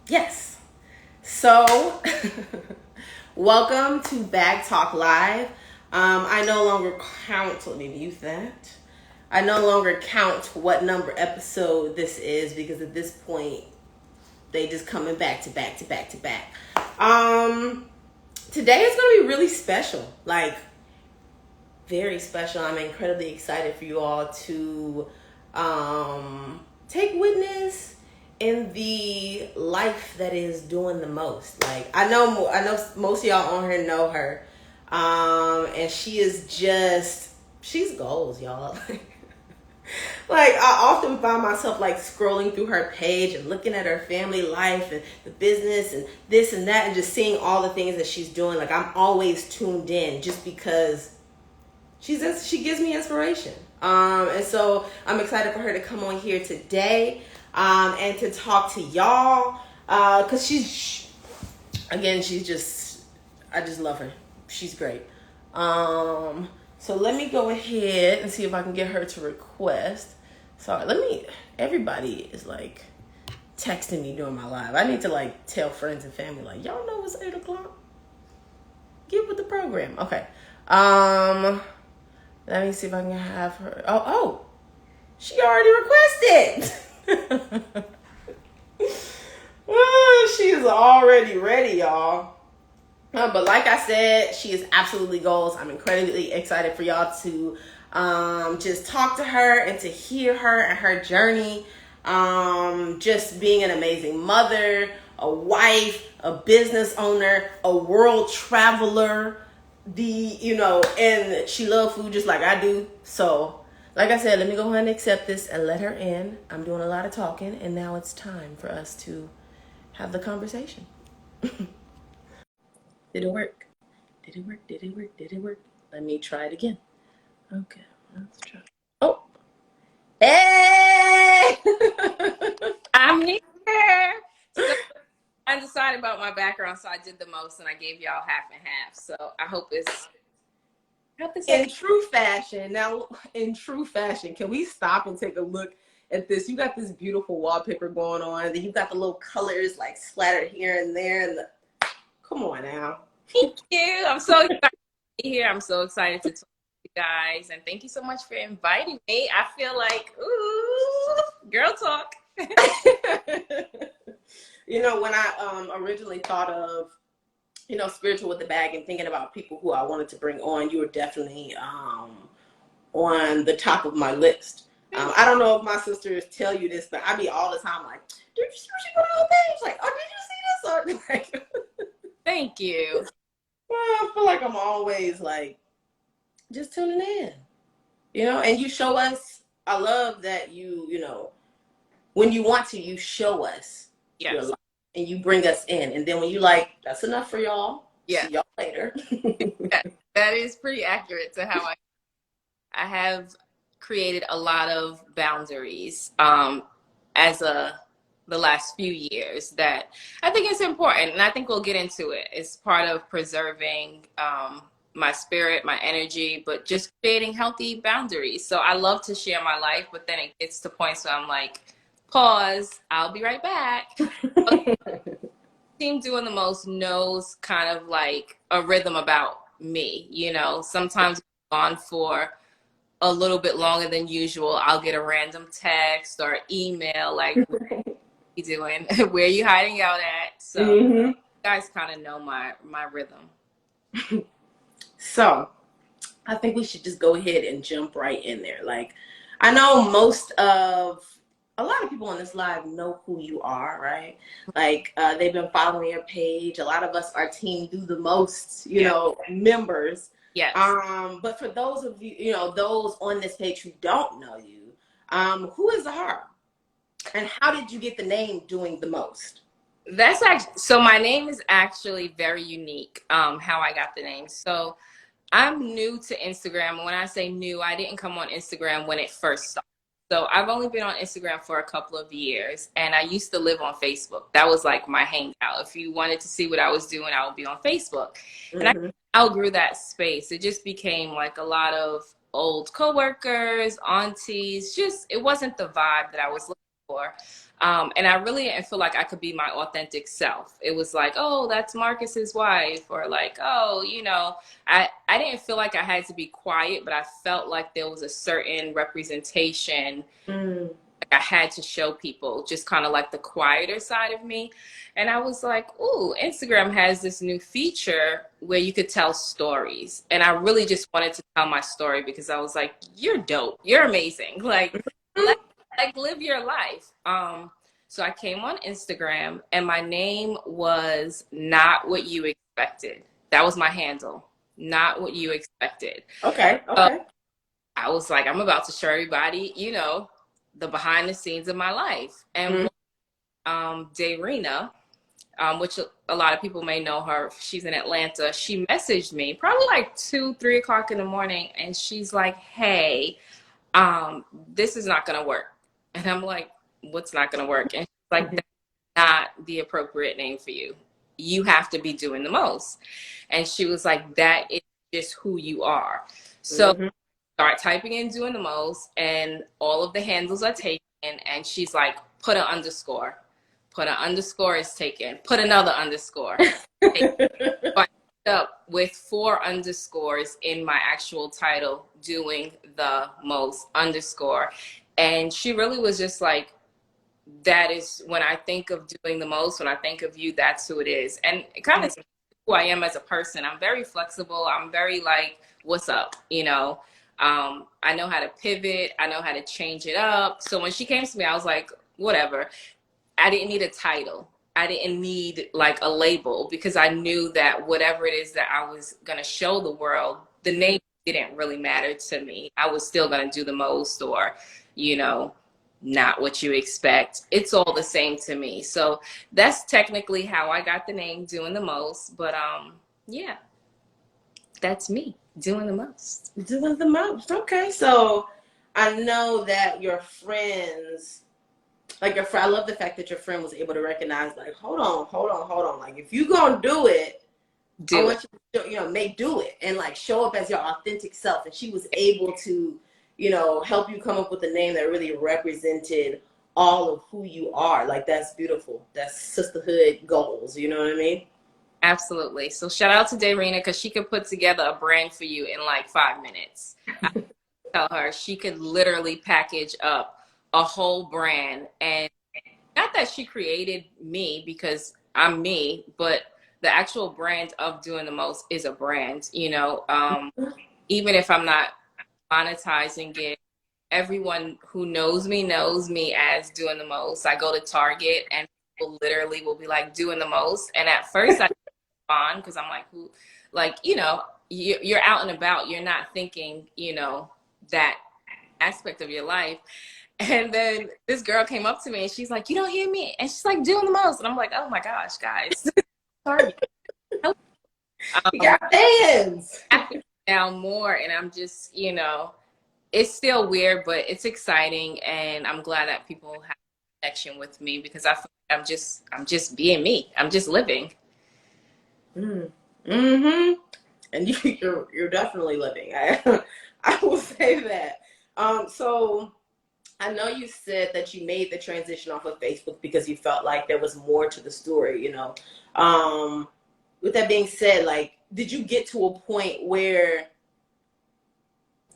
Yes. So, welcome to Bag Talk Live. I no longer count, let me mute that. I no longer count what number episode this is because at this point, they just coming back to back to back to back. Today is going to be really special. Like, very special. I'm incredibly excited for you all to take witness in the life that is doing the most. Like I know most of y'all on here know her, and she's goals, y'all. Like I often find myself like scrolling through her page and looking at her family life and the business and this and that and just seeing all the things that she's doing. Like I'm always tuned in just because she gives me inspiration. And so I'm excited for her to come on here today and to talk to y'all. Because I just love her. She's great. So let me go ahead and see if I can get her to request. Sorry, everybody is like texting me during my live. I need to like tell friends and family, like, y'all know it's 8 o'clock. Get with the program. Okay. Let me see if I can have her. Oh, she already requested. She's already ready, y'all. But like I said, she is absolutely goals. I'm incredibly excited for y'all to just talk to her and to hear her and her journey. Just being an amazing mother, a wife, a business owner, a world traveler. And she loves food just like I do. So, like I said, let me go ahead and accept this and let her in. I'm doing a lot of talking, and now it's time for us to have the conversation. Did it work? Did it work? Did it work? Did it work? Let me try it again. Okay, let's try. Oh, hey! I'm here. So I decided about my background, so I did the most, and I gave y'all half and half. So I hope it's in true fashion. Now, in true fashion, can we stop and take a look at this? You got this beautiful wallpaper going on. Then you got the little colors like splattered here and there. And come on now. Thank you. I'm so excited to be here. I'm so excited to talk to you guys, and thank you so much for inviting me. I feel like, ooh, girl talk. When I originally thought of spiritual with the bag and thinking about people who I wanted to bring on, you were definitely on the top of my list. I don't know if my sisters tell you this, but I be all the time like, did you see what she put on her page? Like, oh, did you see this? Or like, thank you. Well, I feel like I'm always like just tuning in, and you show us. I love that when you want to, you show us your life and you bring us in. And then when you like, that's enough for y'all. Yeah. See y'all later. That is pretty accurate to how I have created a lot of boundaries the last few years that I think is important. And I think we'll get into it. It's part of preserving my spirit, my energy, but just creating healthy boundaries. So I love to share my life, but then it gets to points where I'm like, pause, I'll be right back. Team Doing the Most knows kind of like a rhythm about me. Sometimes I'm gone for a little bit longer than usual. I'll get a random text or email like, what are you doing? Where are you hiding out at? So you guys kind of know my rhythm. So I think we should just go ahead and jump right in there. Like, I know a lot of people on this live know who you are, right? Like, they've been following your page. A lot of us are Team Do the Most, members. Yes. But for those of you, those on this page who don't know you, who is Zahara? And how did you get the name Doing the Most? That's actually, so my name is actually very unique, how I got the name. So I'm new to Instagram. When I say new, I didn't come on Instagram when it first started. So I've only been on Instagram for a couple of years, and I used to live on Facebook. That was like my hangout. If you wanted to see what I was doing, I would be on Facebook. And I outgrew that space. It just became like a lot of old coworkers, aunties. Just, it wasn't the vibe that I was looking before. And I really didn't feel like I could be my authentic self. It was like, oh, that's Marcus's wife, or like, oh, I didn't feel like I had to be quiet, but I felt like there was a certain representation I had to show people, just kind of like the quieter side of me. And I was like, ooh, Instagram has this new feature where you could tell stories. And I really just wanted to tell my story because I was like, you're dope. You're amazing. Let, live your life. So I came on Instagram and my name was Not What You Expected. That was my handle. Not What You Expected. Okay. Okay. I was like, I'm about to show everybody, the behind the scenes of my life. And Dayrina, which a lot of people may know her, she's in Atlanta. She messaged me probably like 2-3 o'clock in the morning, and she's like, "Hey, this is not gonna work." And I'm like, "What's not gonna work?" And she's like, "That's not the appropriate name for you. You have to be Doing the Most." And she was like, "That is just who you are." So start typing in Doing the Most, and all of the handles are taken. And she's like, put an underscore. Put an underscore is taken. Put another underscore. So I ended up with 4 underscores in my actual title, Doing the Most underscore. And she really was just like, that is, when I think of Doing the Most, when I think of you, that's who it is. And it kind of who I am as a person. I'm very flexible. I'm very like, what's up? I know how to pivot. I know how to change it up. So when she came to me, I was like, whatever. I didn't need a title. I didn't need like a label, because I knew that whatever it is that I was going to show the world, the name didn't really matter to me. I was still going to do the most, or, Not What You Expect. It's all the same to me. So that's technically how I got the name Doing the Most. But yeah, that's me, Doing the Most. Doing the most. Okay. So I know that your friends, like your friend, I love the fact that your friend was able to recognize, like, hold on. Like, if you gonna do it, I want you to, do it and like show up as your authentic self. And she was able to, help you come up with a name that really represented all of who you are. Like, that's beautiful. That's sisterhood goals. You know what I mean? Absolutely. So shout out to Dayrina, because she could put together a brand for you in like 5 minutes. I tell her she could literally package up a whole brand. And not that she created me, because I'm me, but the actual brand of Doing the Most is a brand. Even if I'm not monetizing it, everyone who knows me as Doing the Most. I go to Target and people literally will be like, Doing the Most. And at first I on, because I'm like, who, like, you're out and about, you're not thinking, that aspect of your life. And then this girl came up to me and she's like, you don't hear me? And she's like, Doing the Most. And I'm like, oh my gosh, guys. Sorry. You got fans. Now more, and I'm just, it's still weird, but it's exciting. And I'm glad that people have a connection with me, because I feel like I'm just being me. I'm just living. And you're definitely living. I will say that. So I know you said that you made the transition off of Facebook because you felt like there was more to the story. With that being said, like, did you get to a point where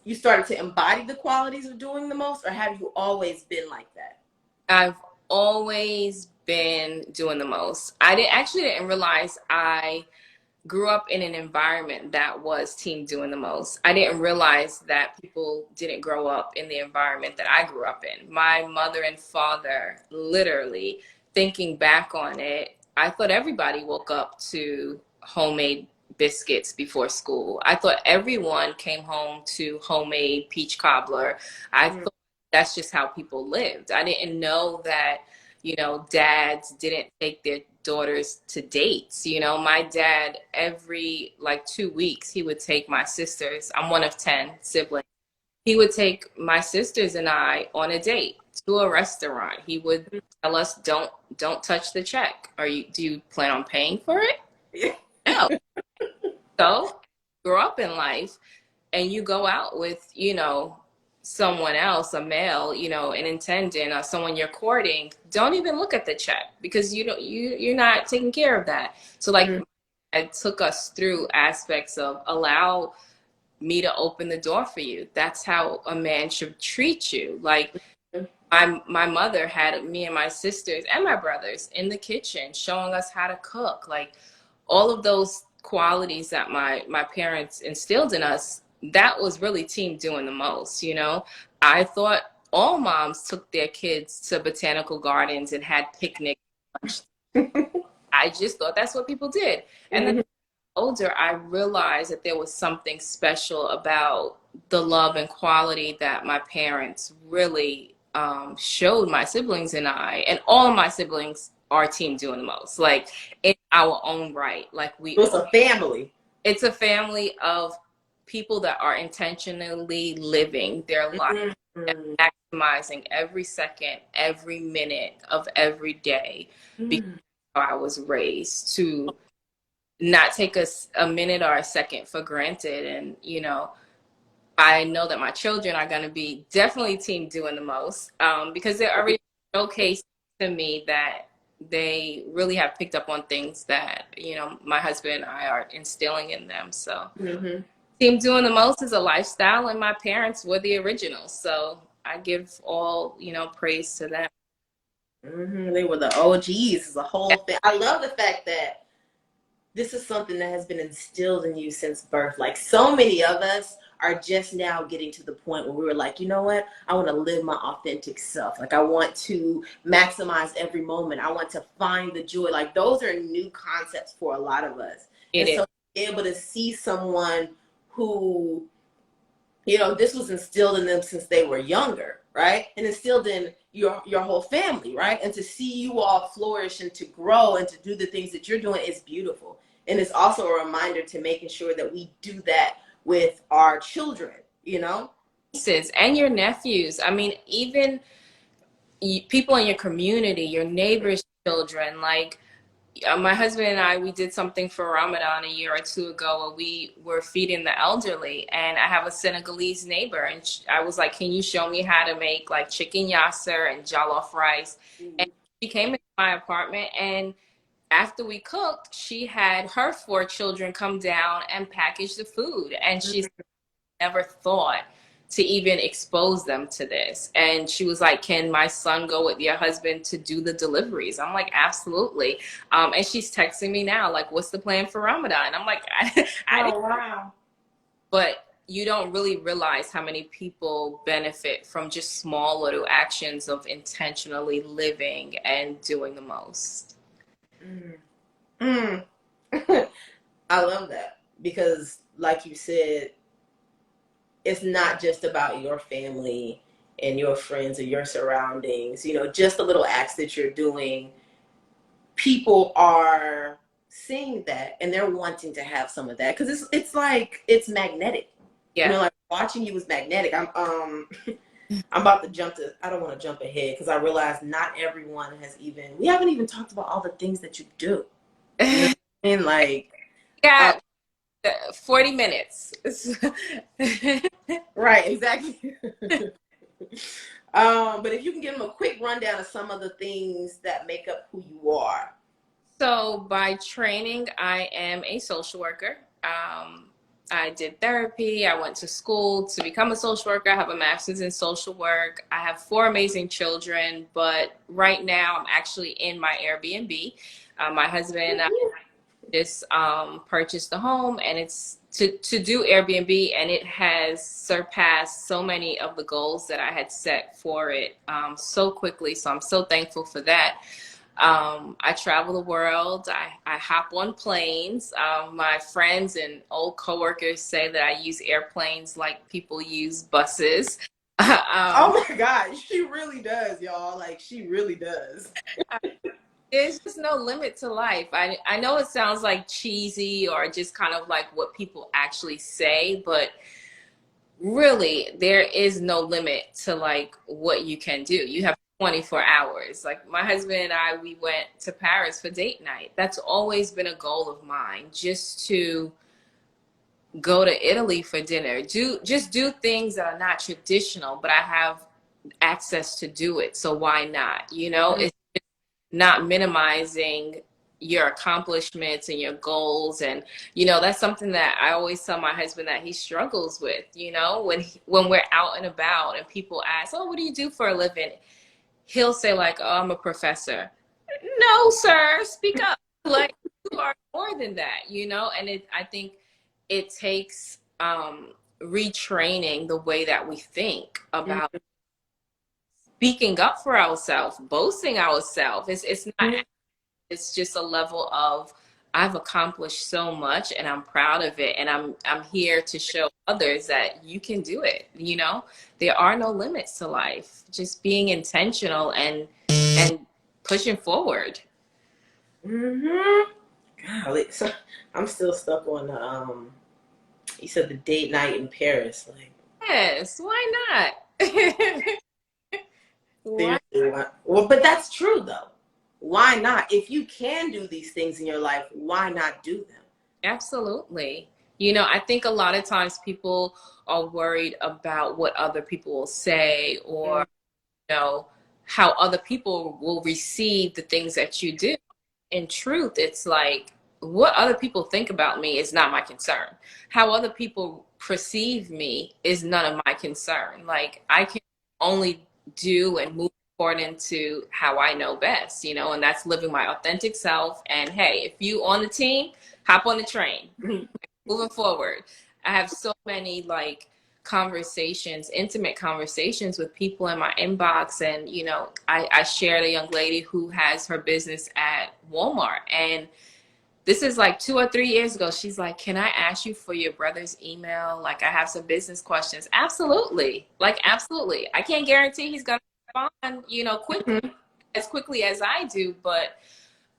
you started to embody the qualities of Doing the Most, or have you always been like that? I've always been Doing the Most. I didn't realize I grew up in an environment that was team Doing the Most. I didn't realize that people didn't grow up in the environment that I grew up in. My mother and father, literally, thinking back on it, I thought everybody woke up to homemade biscuits before school. I thought everyone came home to homemade peach cobbler. I thought that's just how people lived. I didn't know that, dads didn't take their daughters to dates. My dad, every like 2 weeks, he would take my sisters. I'm one of 10 siblings. He would take my sisters and I on a date to a restaurant. He would tell us, don't touch the check. Do you plan on paying for it? No. So grow up in life and you go out with, someone else, a male, you know, an intendant or someone you're courting, don't even look at the check because you don't you're not taking care of that. So like it took us through aspects of allow me to open the door for you. That's how a man should treat you. Like my mother had me and my sisters and my brothers in the kitchen showing us how to cook. Like all of those qualities that my parents instilled in us, that was really team doing the most, you know. I thought all moms took their kids to botanical gardens and had picnics. I just thought that's what people did. And then older, I realized that there was something special about the love and quality that my parents really showed my siblings and I, and all of my siblings are team doing the most, like in our own right. Like It's a family. it's a family of people that are intentionally living their life and Mm-hmm. maximizing every second, every minute of every day because I was raised to not take us a minute or a second for granted. And, you know, I know that my children are going to be definitely team doing the most because they're already showcased to me that they really have picked up on things that, you know, my husband and I are instilling in them. So team doing the most is a lifestyle, and my parents were the originals. So I give all, you know, praise to them. They were the OGs as a whole thing. I love the fact that this is something that has been instilled in you since birth. Like so many of us are just now getting to the point where we were like, you know what? I want to live my authentic self. Like I want to maximize every moment. I want to find the joy. Like those are new concepts for a lot of us. It And is. so being able to see someone who, you know, this was instilled in them since they were younger, right? And instilled in your whole family, right? And to see you all flourish and to grow and to do the things that you're doing is beautiful. And it's also a reminder to making sure that we do that with our children, you know? And your nephews. I mean, even people in your community, your neighbors' children. Like my husband and I, we did something for Ramadan a year or two ago where we were feeding the elderly. And I have a Senegalese neighbor, and I was like, "Can you show me how to make like chicken yasser and jollof rice?" And she came into my apartment, and after we cooked, she had her four children come down and package the food, and she never thought to even expose them to this. And she was like, "Can my son go with your husband to do the deliveries?" I'm like, "Absolutely." And she's texting me now, like, "What's the plan for Ramadan?" I'm like, I didn't, Wow. but you don't really realize how many people benefit from just small little actions of intentionally living and doing the most. Mm. Mm. I love that because, like you said, it's not just about your family and your friends or your surroundings. You know, just the little acts that you're doing, people are seeing that and they're wanting to have some of that because it's like it's magnetic. You Yeah. know, like watching you is magnetic. I'm about to jump to. I don't want to jump ahead because I realize not everyone has even. We haven't even talked about all the things that you do. You know what I mean? Like, uh, Yeah, 40 minutes. right, exactly. But if you can give them a quick rundown of some of the things that make up who you are. So by training, I am a social worker. I did therapy. I went to school to become a social worker. I have a master's in social work. I have four amazing children, but right now I'm actually in my Airbnb. My husband and I just purchased a home, and it's to do Airbnb, and it has surpassed so many of the goals that I had set for it so quickly. So I'm so thankful for that. I travel the world. I hop on planes. My friends and old coworkers say that I use airplanes like people use buses. Oh my God, she really does, y'all. Like, she really does. There's just no limit to life. I know it sounds like cheesy or just kind of like what people actually say, but really there is no limit to like what you can do. You have 24 hours. Like my husband and I, we went to Paris for date night. That's always been a goal of mine, just to go to Italy for dinner. Do things that are not traditional, but I have access to do it. So why not? You know, Mm-hmm. it's not minimizing your accomplishments and your goals. And you know, that's something that I always tell my husband that he struggles with. You know, when we're out and about and people ask, "Oh, what do you do for a living?" He'll say like, "Oh, I'm a professor." No, sir, speak up. Like, you are more than that, you know? And I think it takes retraining the way that we think about speaking up for ourselves, boasting ourselves. It's not, Mm-hmm. it's just a level of, I've accomplished so much and I'm proud of it. And I'm here to show others that you can do it. You know, there are no limits to life. Just being intentional and pushing forward. Mm-hmm. Golly, so I'm still stuck on the you said the date night in Paris. Like, Yes, why not? Why? seriously, well, but that's true though. Why not? If you can do these things in your life, why not do them? Absolutely. You know, I think a lot of times people are worried about what other people will say, or you know, how other people will receive the things that you do. In truth, it's like what other people think about me is not my concern. How other people perceive me is none of my concern. Like I can only do and move according to how I know best, you know, and that's living my authentic self. And hey, if you on the team, hop on the train. Moving forward. I have so many like conversations, intimate conversations with people in my inbox. And, you know, I shared a young lady who has her business at Walmart. And this is like 2 or 3 years ago. She's like, "Can I ask you for your brother's email? Like, I have some business questions." Absolutely. Like, absolutely. I can't guarantee he's going to respond, you know, Mm-hmm. as quickly as I do, but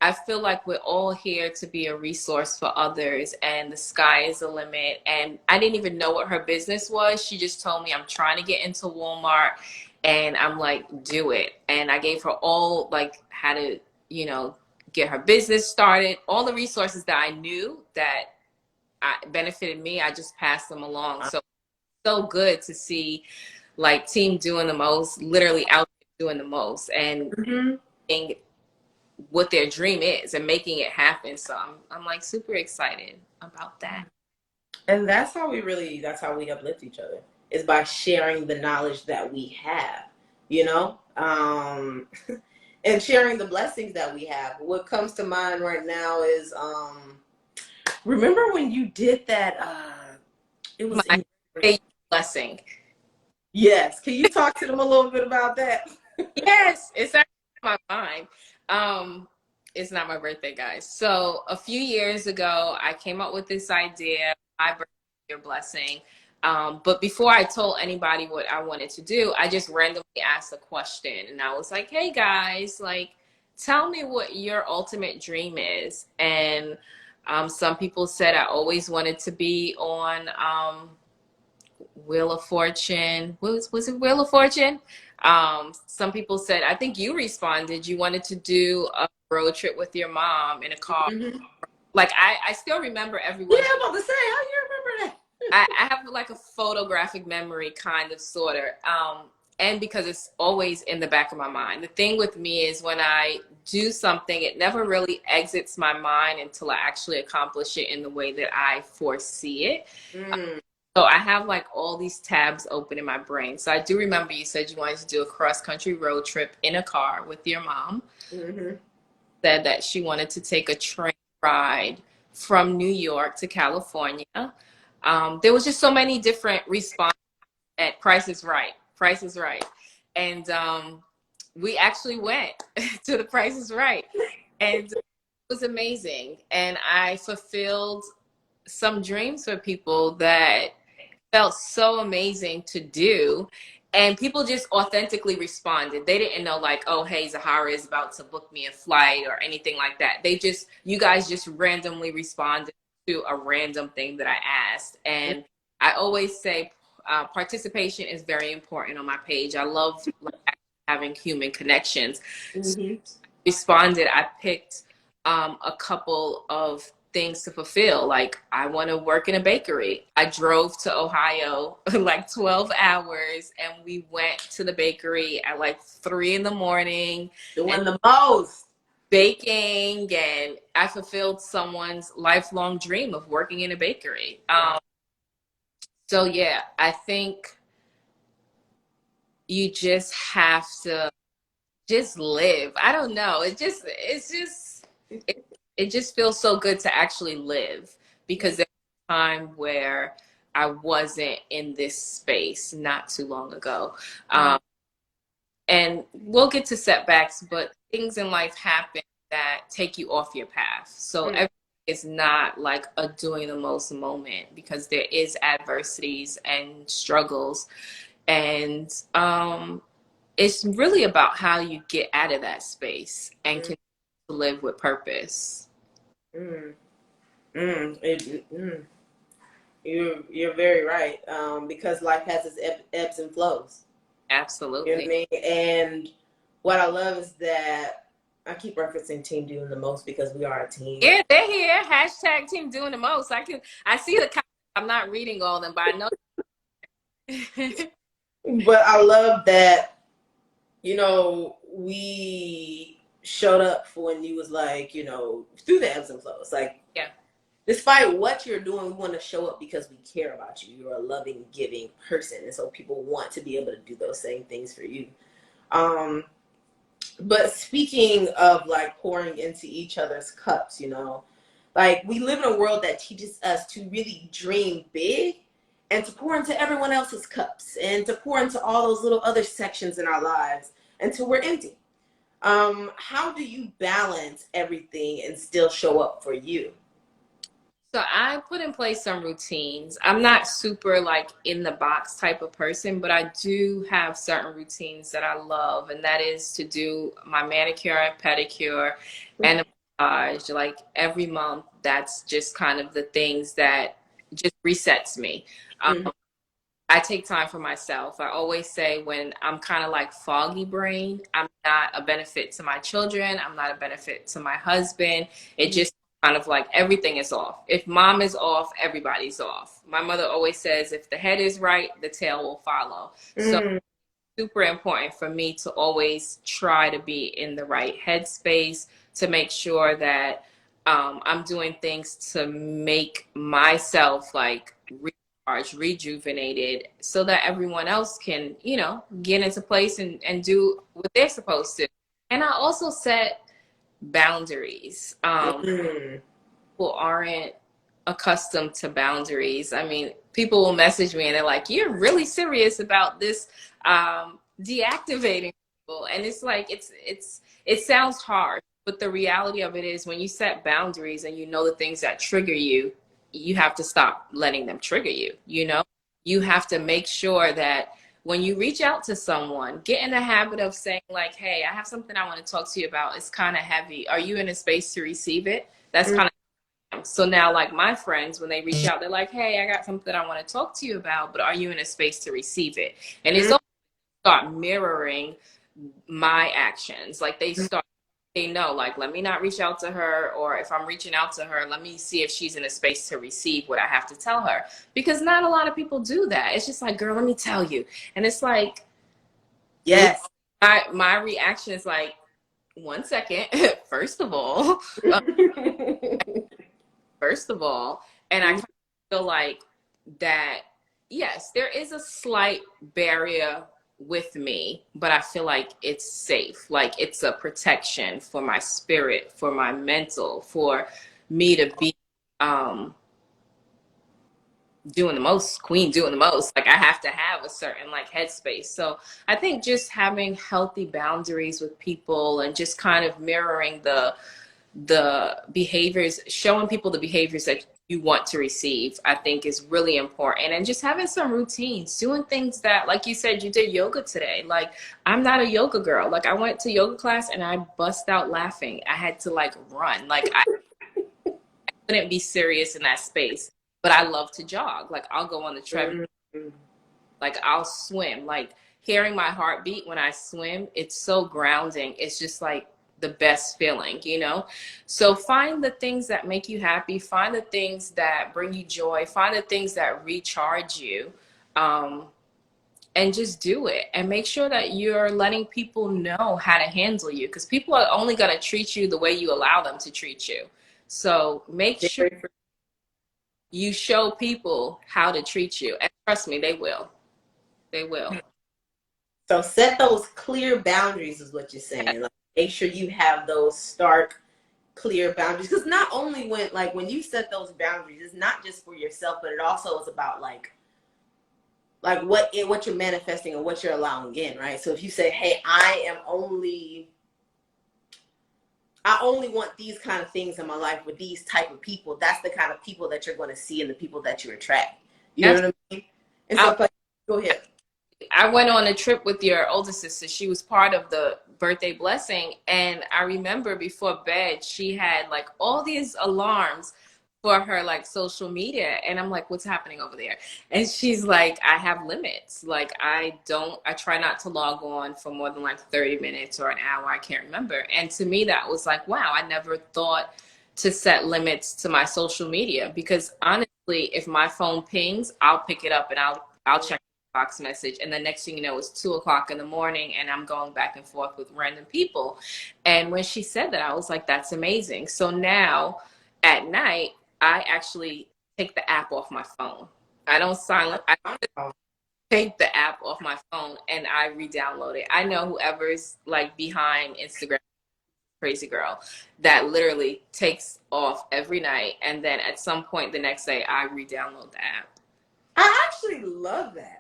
I feel like we're all here to be a resource for others, and the sky is the limit. And I didn't even know what her business was. She just told me, "I'm trying to get into Walmart." And I'm like, "Do it." And I gave her all like how to, you know, get her business started, all the resources that I knew that benefited me. I just passed them along. So good to see like team doing the most, literally out there doing the most, and Mm-hmm. what their dream is and making it happen. So I'm like super excited about that. And that's how we uplift each other, is by sharing the knowledge that we have, you know? And sharing the blessings that we have. What comes to mind right now is remember when you did that it was My in blessing. yes. Can you talk to them a little bit about that? Yes, it's actually on my mind. It's not my birthday, guys. So a few years ago, I came up with this idea. My birthday, your blessing. But before I told anybody what I wanted to do, I just randomly asked a question, and I was like, "Hey guys, like, tell me what your ultimate dream is." And some people said I always wanted to be on Wheel of Fortune. Was it Wheel of Fortune? Some people said, I think you responded, you wanted to do a road trip with your mom in a car. Mm-hmm. Like I still remember Yeah, everyone's. I'm about to say, how you remember that? I have like a photographic memory, kind of, sort of. And because it's always in the back of my mind. The thing with me is when I do something, it never really exits my mind until I actually accomplish it in the way that I foresee it. Mm. So I have like all these tabs open in my brain. So I do remember you said you wanted to do a cross country road trip in a car with your mom. Mm-hmm. Said that she wanted to take a train ride from New York to California. There was just so many different responses at Price is Right. Price is Right. And we actually went to the Price is Right. And it was amazing. And I fulfilled some dreams for people that felt so amazing to do. And people just authentically responded. They didn't know like, "Oh, hey, Zahara is about to book me a flight," or anything like that. You guys just randomly responded to a random thing that I asked. And I always say participation is very important on my page. I love like, having human connections. So Mm-hmm. responded, I picked a couple of things to fulfill. Like, I want to work in a bakery. I drove to Ohio like 12 hours, and we went to the bakery at like 3 in the morning. Doing the most. Baking, and I fulfilled someone's lifelong dream of working in a bakery. So yeah, I think you just have to just live. I don't know. It just feels so good to actually live, because there's a time where I wasn't in this space not too long ago. And we'll get to setbacks, but things in life happen that take you off your path. So everything is not like a doing the most moment, because there is adversities and struggles. And it's really about how you get out of that space and continue to live with purpose. You're very right. Because life has its ebbs and flows. Absolutely. You know what I mean? And what I love is that I keep referencing Team Doing the Most because we are a team. Yeah, they're here. Hashtag Team Doing the Most. I see the comments. I'm not reading all of them, but I know. But I love that, you know, we showed up for when you was like, you know, through the ebbs and flows. Like, yeah, despite what you're doing, we want to show up because we care about you. You're a loving, giving person. And so people want to be able to do those same things for you. But speaking of like pouring into each other's cups, you know, like we live in a world that teaches us to really dream big and to pour into everyone else's cups and to pour into all those little other sections in our lives until we're empty. How do you balance everything and still show up for you? so I put in place some routines. I'm not super like in the box type of person, but I do have certain routines that I love, and that is to do my manicure and pedicure and a massage like every month. That's just kind of the things that just resets me. I take time for myself. I always say when I'm kind of like foggy brain, I'm not a benefit to my children. I'm not a benefit to my husband. It just kind of like everything is off. If mom is off, everybody's off. My mother always says if the head is right, the tail will follow. So super important for me to always try to be in the right headspace to make sure that I'm doing things to make myself like rejuvenated so that everyone else can, you know, get into place and do what they're supposed to. And I also set boundaries. People aren't accustomed to boundaries. I mean, people will message me and they're like, you're really serious about this deactivating people. And it's like, it sounds hard, but the reality of it is when you set boundaries and you know the things that trigger you, you have to stop letting them trigger you. You know, you have to make sure that when you reach out to someone, get in the habit of saying like, hey, I have something I want to talk to you about. It's kind of heavy. Are you in a space to receive it? That's kind of, so now like my friends, when they reach out, they're like, hey, I got something I want to talk to you about, but are you in a space to receive it? And it's also start mirroring my actions. Like they know, like, let me not reach out to her, or if I'm reaching out to her, let me see if she's in a space to receive what I have to tell her. Because not a lot of people do that. It's just like, girl, let me tell you. And it's like, yes, my reaction is like, 1 second, first of all, and I kind of feel like that, yes, there is a slight barrier with me, but I feel like it's safe. Like it's a protection for my spirit, for my mental, for me to be doing the most, queen doing the most. Like I have to have a certain like headspace. So I think just having healthy boundaries with people and just kind of mirroring the behaviors, showing people the behaviors that you want to receive, I think is really important. And just having some routines, doing things that, like you said, you did yoga today. Like I'm not a yoga girl. Like I went to yoga class and I bust out laughing. I had to like run. Like I couldn't be serious in that space, but I love to jog. Like I'll go on the treadmill, like I'll swim. Like hearing my heartbeat when I swim, it's so grounding. It's just like the best feeling, you know? So find the things that make you happy, find the things that bring you joy, find the things that recharge you. And just do it, and make sure that you're letting people know how to handle you, because people are only going to treat you the way you allow them to treat you. So make sure you show people how to treat you, and trust me, they will. They will. So set those clear boundaries is what you're saying. Like, make sure you have those stark, clear boundaries. Because not only when you set those boundaries, it's not just for yourself, but it also is about what you're manifesting and what you're allowing in, right? So if you say, hey, I only want these kind of things in my life with these type of people, that's the kind of people that you're going to see and the people that you attract. You know what I mean? And so, go ahead. I went on a trip with your older sister. She was part of the birthday blessing. And I remember before bed, she had like all these alarms for her like social media. And I'm like, what's happening over there? And she's like, I have limits. Like I try not to log on for more than like 30 minutes or an hour. I can't remember. And to me, that was like, wow, I never thought to set limits to my social media, because honestly, if my phone pings, I'll pick it up and I'll check box message, and the next thing you know, it's 2 o'clock in the morning and I'm going back and forth with random people. And when she said that, I was like, that's amazing. So now at night, I actually take the app off my phone. I don't silence. I take the app off my phone and I re-download it. I know whoever's like behind Instagram, crazy girl, that literally takes off every night, and then at some point the next day I re-download the app. I actually love that.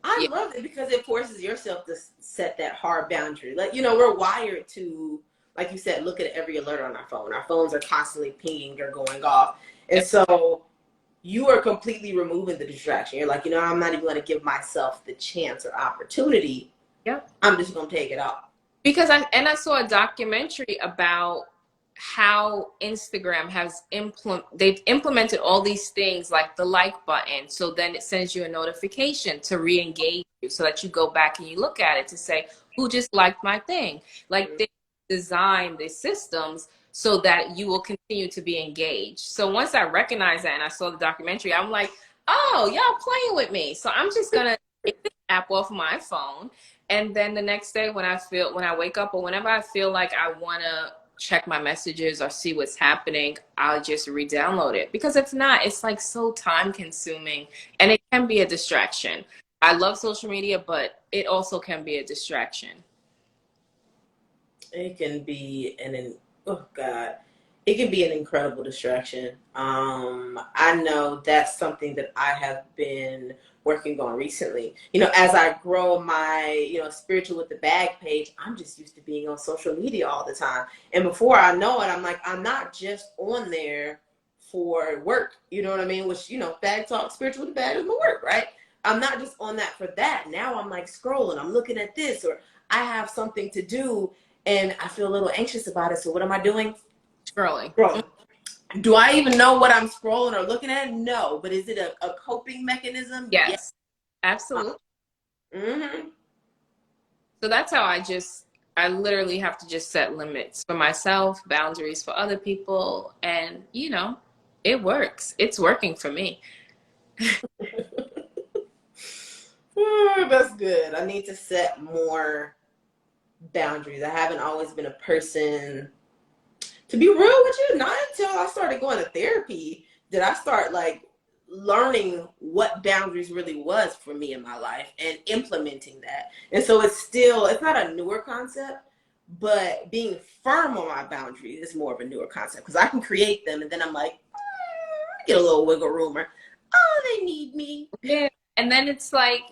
I love it because it forces yourself to set that hard boundary. Like, we're wired to, like you said, look at every alert on our phone. Our phones are constantly pinging or going off. And so you are completely removing the distraction. You're like, I'm not even going to give myself the chance or opportunity. Yep. I'm just going to take it off. Because I saw a documentary about how Instagram they've implemented all these things like the like button, so then it sends you a notification to re-engage you, so that you go back and you look at it to say who just liked my thing. Like they design the systems so that you will continue to be engaged. So once I recognized that and I saw the documentary, I'm like, oh, y'all playing with me. So I'm just gonna take this app off my phone, and then the next day when I wake up or whenever I feel like I wanna check my messages or see what's happening, I'll just re-download it. Because if not, it's like so time consuming and it can be a distraction. I love social media, but it also can be a distraction. It can be it can be an incredible distraction. I know that's something that I have been working on recently. As I grow my, spiritual with the bag page, I'm just used to being on social media all the time. And before I know it, I'm like, I'm not just on there for work. You know what I mean? Which, bag talk, spiritual with the bag is my work, right? I'm not just on that for that. Now I'm like scrolling, I'm looking at this, or I have something to do and I feel a little anxious about it. So what am I doing? Scrolling. Do I even know what I'm scrolling or looking at? No. But is it a coping mechanism? Yes. Absolutely. Mm-hmm. So that's how I literally have to just set limits for myself, boundaries for other people. And, it works. It's working for me. That's good. I need to set more boundaries. I haven't always been a person, to be real with you, not until I started going to therapy did I start like learning what boundaries really was for me in my life and implementing that. And so it's not a newer concept, but being firm on my boundaries is more of a newer concept, because I can create them and then I'm like, get a little wiggle room, or, oh, they need me. Yeah. And then it's like,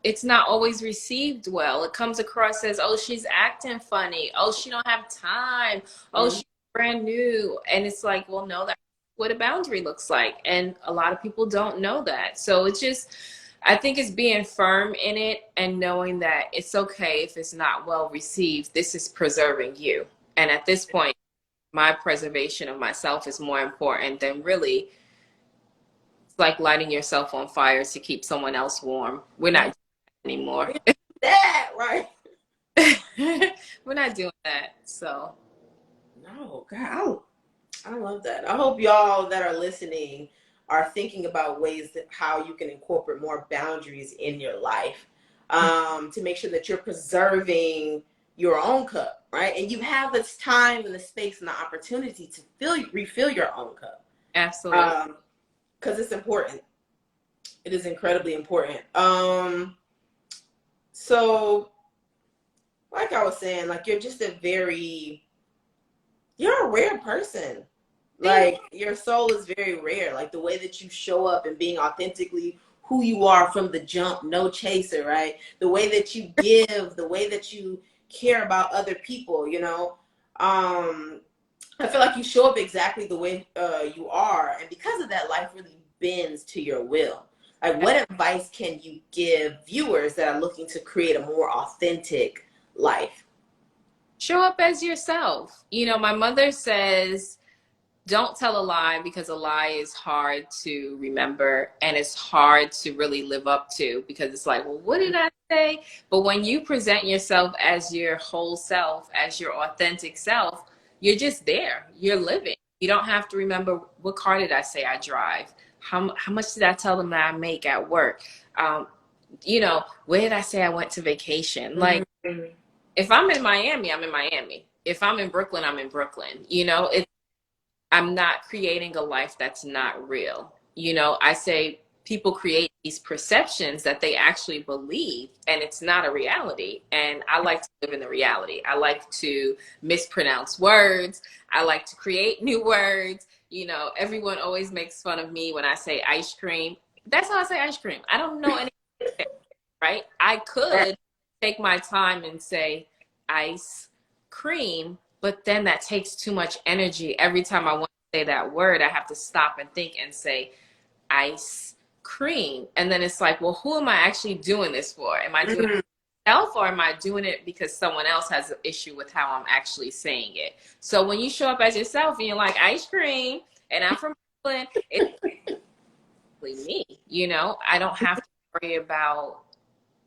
it's not always received well. It comes across as, oh, she's acting funny. Oh, she don't have time. Oh, she's brand new. And it's like, well, no, that's what a boundary looks like. And a lot of people don't know that. So it's just, I think it's being firm in it and knowing that it's okay if it's not well received. This is preserving you. And at this point, my preservation of myself is more important than really like lighting yourself on fire to keep someone else warm. We're not anymore. That, right? We're not doing that. So No, God, I love that. I hope y'all that are listening are thinking about ways that how you can incorporate more boundaries in your life, to make sure that you're preserving your own cup, right? And you have this time and the space and the opportunity to refill your own cup, absolutely. because it's important. It is incredibly important. So like I was saying, like you're a rare person. Like your soul is very rare. Like the way that you show up and being authentically who you are from the jump, no chaser, right? The way that you give, the way that you care about other people, you know. I feel like you show up exactly the way you are, and because of that, life really bends to your will. Like, what advice can you give viewers that are looking to create a more authentic life? Show up as yourself. You know, my mother says, don't tell a lie because a lie is hard to remember and it's hard to really live up to because it's like, well, what did I say? But when you present yourself as your whole self, as your authentic self, you're just there. You're living. You don't have to remember what car did I say I drive? How much did I tell them that I make at work? You know, where did I say I went to vacation? Like, Mm-hmm. if I'm in Miami, I'm in Miami. If I'm in Brooklyn, I'm in Brooklyn. You know, I'm not creating a life that's not real. You know, I say people create these perceptions that they actually believe, and it's not a reality. And I like to live in the reality. I like to mispronounce words. I like to create new words. You know, everyone always makes fun of me when I say ice cream. That's how I say ice cream. I don't know any, right? I could take my time and say ice cream, but then that takes too much energy. Every time I want to say that word, I have to stop and think and say ice cream. And then it's like, well, who am I actually doing this for? Am I doing it for myself, or am I doing it because someone else has an issue with how I'm actually saying it? So when you show up as yourself and you're like ice cream and I'm from Brooklyn, it's really me. You know, I don't have to worry about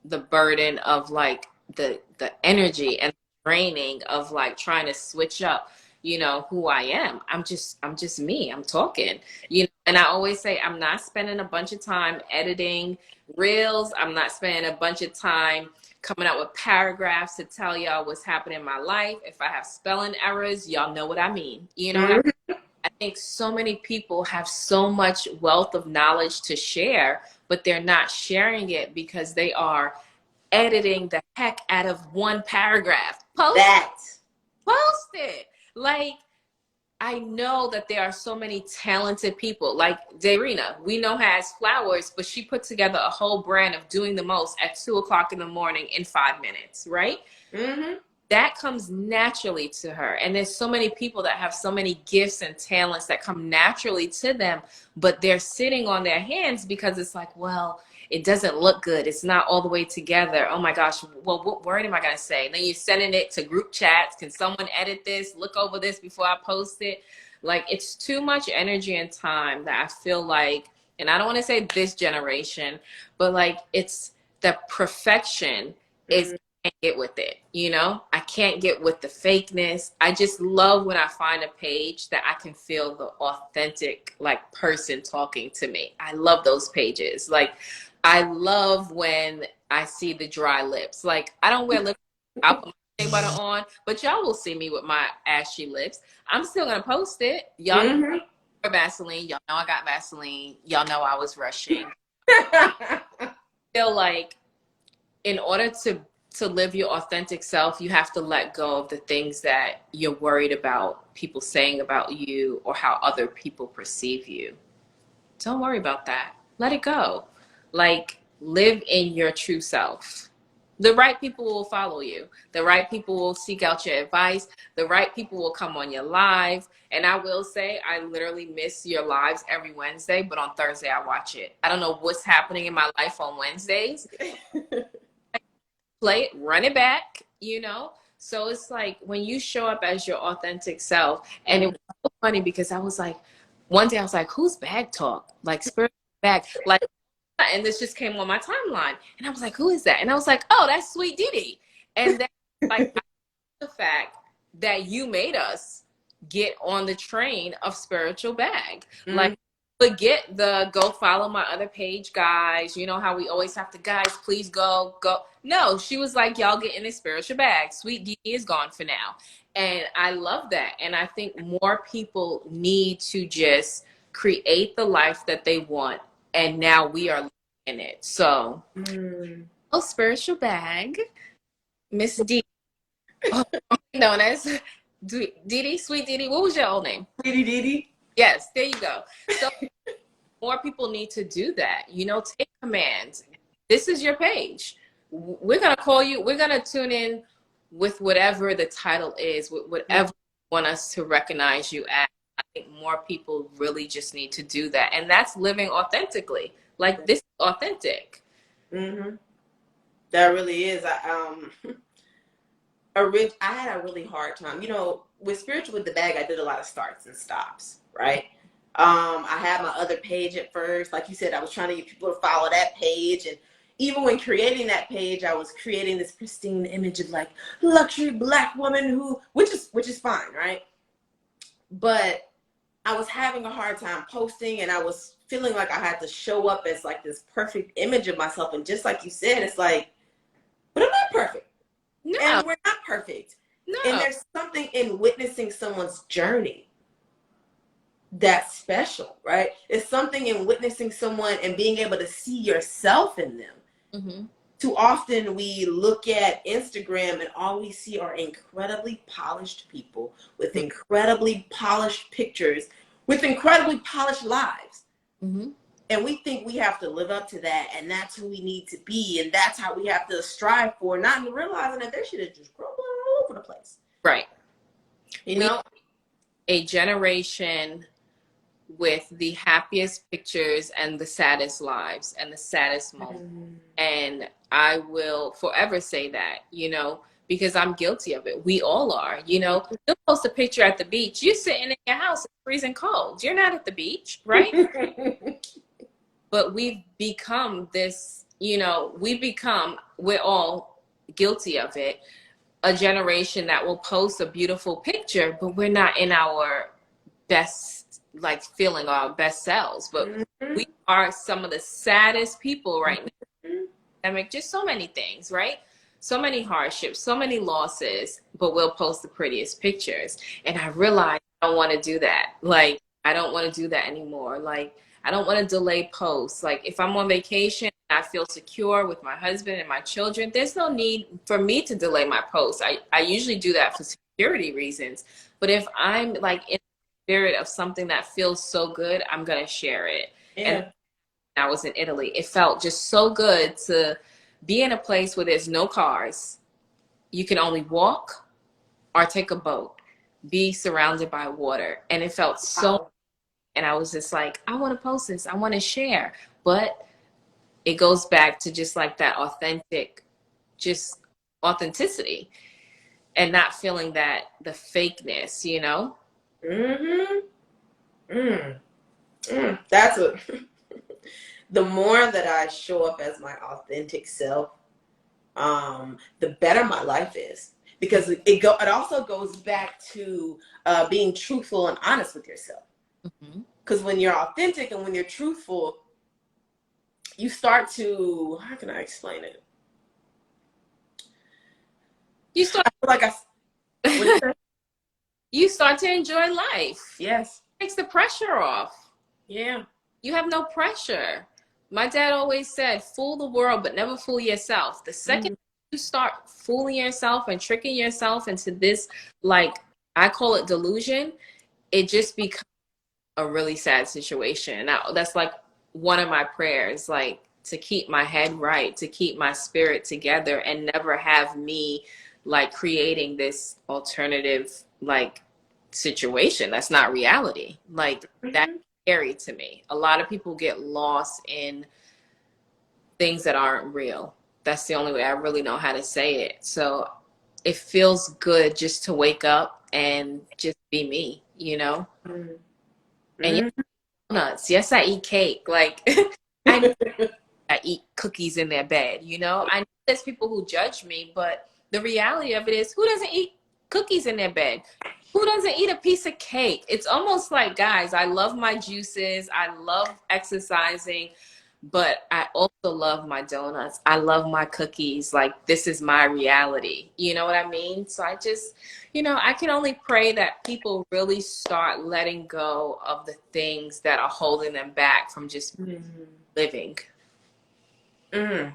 the burden of like the energy and draining of like trying to switch up, you know, who I am. I'm just me. I'm talking, you know. And I always say I'm not spending a bunch of time editing reels. I'm not spending a bunch of time coming out with paragraphs to tell y'all what's happening in my life. If I have spelling errors, y'all know what I mean. You know what I mean? I think so many people have so much wealth of knowledge to share, but they're not sharing it because they are editing the heck out of one paragraph. That. Post it. Like, I know that there are so many talented people. Like Darina, we know has flowers, but she put together a whole brand of Doing the Most at 2 o'clock in the morning in 5 minutes, right? Mm-hmm. That comes naturally to her. And there's so many people that have so many gifts and talents that come naturally to them, but they're sitting on their hands because it's like, well, it doesn't look good. It's not all the way together. Oh my gosh, well, what word am I going to say? And then you're sending it to group chats. Can someone edit this? Look over this before I post it. Like, it's too much energy and time that I feel like, and I don't want to say this generation, but like it's the perfection is can't get with it, you know. I can't get with the fakeness. I just love when I find a page that I can feel the authentic like person talking to me. I love those pages. Like, I love when I see the dry lips. Like, I don't wear lipstick. I'll put my shea butter on, but y'all will see me with my ashy lips. I'm still gonna post it. Y'all know Mm-hmm. Vaseline. Y'all know I got Vaseline. Y'all know I was rushing. Feel like in order to live your authentic self, you have to let go of the things that you're worried about people saying about you or how other people perceive you. Don't worry about that. Let it go. Like, live in your true self. The right people will follow you. The right people will seek out your advice. The right people will come on your live. And I will say, I literally miss your lives every Wednesday, but on Thursday, I watch it. I don't know what's happening in my life on Wednesdays. Play it, run it back, you know? So it's like when you show up as your authentic self, and it was so funny because I was like, one day I was like, who's bag talk? Like spirit bag, like, and this just came on my timeline. And I was like, who is that? And I was like, oh, that's Sweet Dee Dee. And then Like the fact that you made us get on the train of spiritual bag. Like, forget the go follow my other page, guys. You know how we always have to, guys, please go. No, she was like, y'all get in a spiritual bag. Sweet D is gone for now. And I love that. And I think more people need to just create the life that they want. And now we are in it. So, oh, spiritual bag, Miss D. Oh, known as Didi, Sweet Didi. What was your old name? Didi Didi. Yes, there you go. So more people need to do that. You know, take command. This is your page. We're gonna call you. We're gonna tune in with whatever the title is, with whatever you want us to recognize you as. I think more people really just need to do that, and that's living authentically. Like, this is authentic. That really is. I had a really hard time. You know, with Spiritual with the Bag, I did a lot of starts and stops, right? I had my other page at first. Like you said, I was trying to get people to follow that page. And even when creating that page, I was creating this pristine image of like luxury Black woman which is fine, right? But I was having a hard time posting, and I was feeling like I had to show up as like this perfect image of myself. And just like you said, it's like, but I'm not perfect. No. And we're not perfect. No. And there's something in witnessing someone's journey that's special, right? It's something in witnessing someone and being able to see yourself in them. Too often we look at Instagram and all we see are incredibly polished people with incredibly polished pictures, with incredibly polished lives. And we think we have to live up to that, and that's who we need to be, and that's how we have to strive for, not realizing that their shit is just crumbling all over the place. Right. You know? A generation with the happiest pictures and the saddest lives and the saddest moments. And I will forever say that, you know, because I'm guilty of it. We all are, you know. You'll post a picture at the beach. You're sitting in your house, it's freezing cold. You're not at the beach, right? But we've become this, you know, we're all guilty of it, a generation that will post a beautiful picture, but we're not in our best, like, feeling our best selves. But we are some of the saddest people right now. I mean, just so many things, right? So many hardships, so many losses, but we'll post the prettiest pictures. And I realize I don't want to do that. Like, I don't want to do that anymore. Like, I don't want to delay posts. Like, if I'm on vacation and I feel secure with my husband and my children, there's no need for me to delay my posts. I usually do that for security reasons. But if I'm like in the spirit of something that feels so good, I'm going to share it. Yeah. And I was in Italy. It felt just so good to be in a place where there's no cars. You can only walk or take a boat, be surrounded by water. And it felt so, and I was just like, I want to post this. I want to share. But it goes back to just like that just authenticity and not feeling that the fakeness, you know? That's what, the more that I show up as my authentic self, the better my life is. Because it also goes back to being truthful and honest with yourself. Because when you're authentic and when you're truthful, you start to, how can I explain it? You start you start to enjoy life. Yes. It takes the pressure off. Yeah. You have no pressure. My dad always said, fool the world, but never fool yourself. The second you start fooling yourself and tricking yourself into this, like, I call it delusion, it just becomes a really sad situation. Now, that's like one of my prayers, like, to keep my head right, to keep my spirit together and never have me like creating this alternative like situation that's not reality. Like, that's scary to me. A lot of people get lost in things that aren't real. That's the only way I really know how to say it. So it feels good just to wake up and just be me, you know? And yes, donuts. Yes, I eat cake. Like, I eat cookies in their bed, you know? I know there's people who judge me, but the reality of it is, who doesn't eat cookies in their bed? Who doesn't eat a piece of cake? It's almost like, guys, I love my juices. I love exercising, but I also love my donuts. I love my cookies. Like, this is my reality. You know what I mean? So I just, I can only pray that people really start letting go of the things that are holding them back from just living. Mm.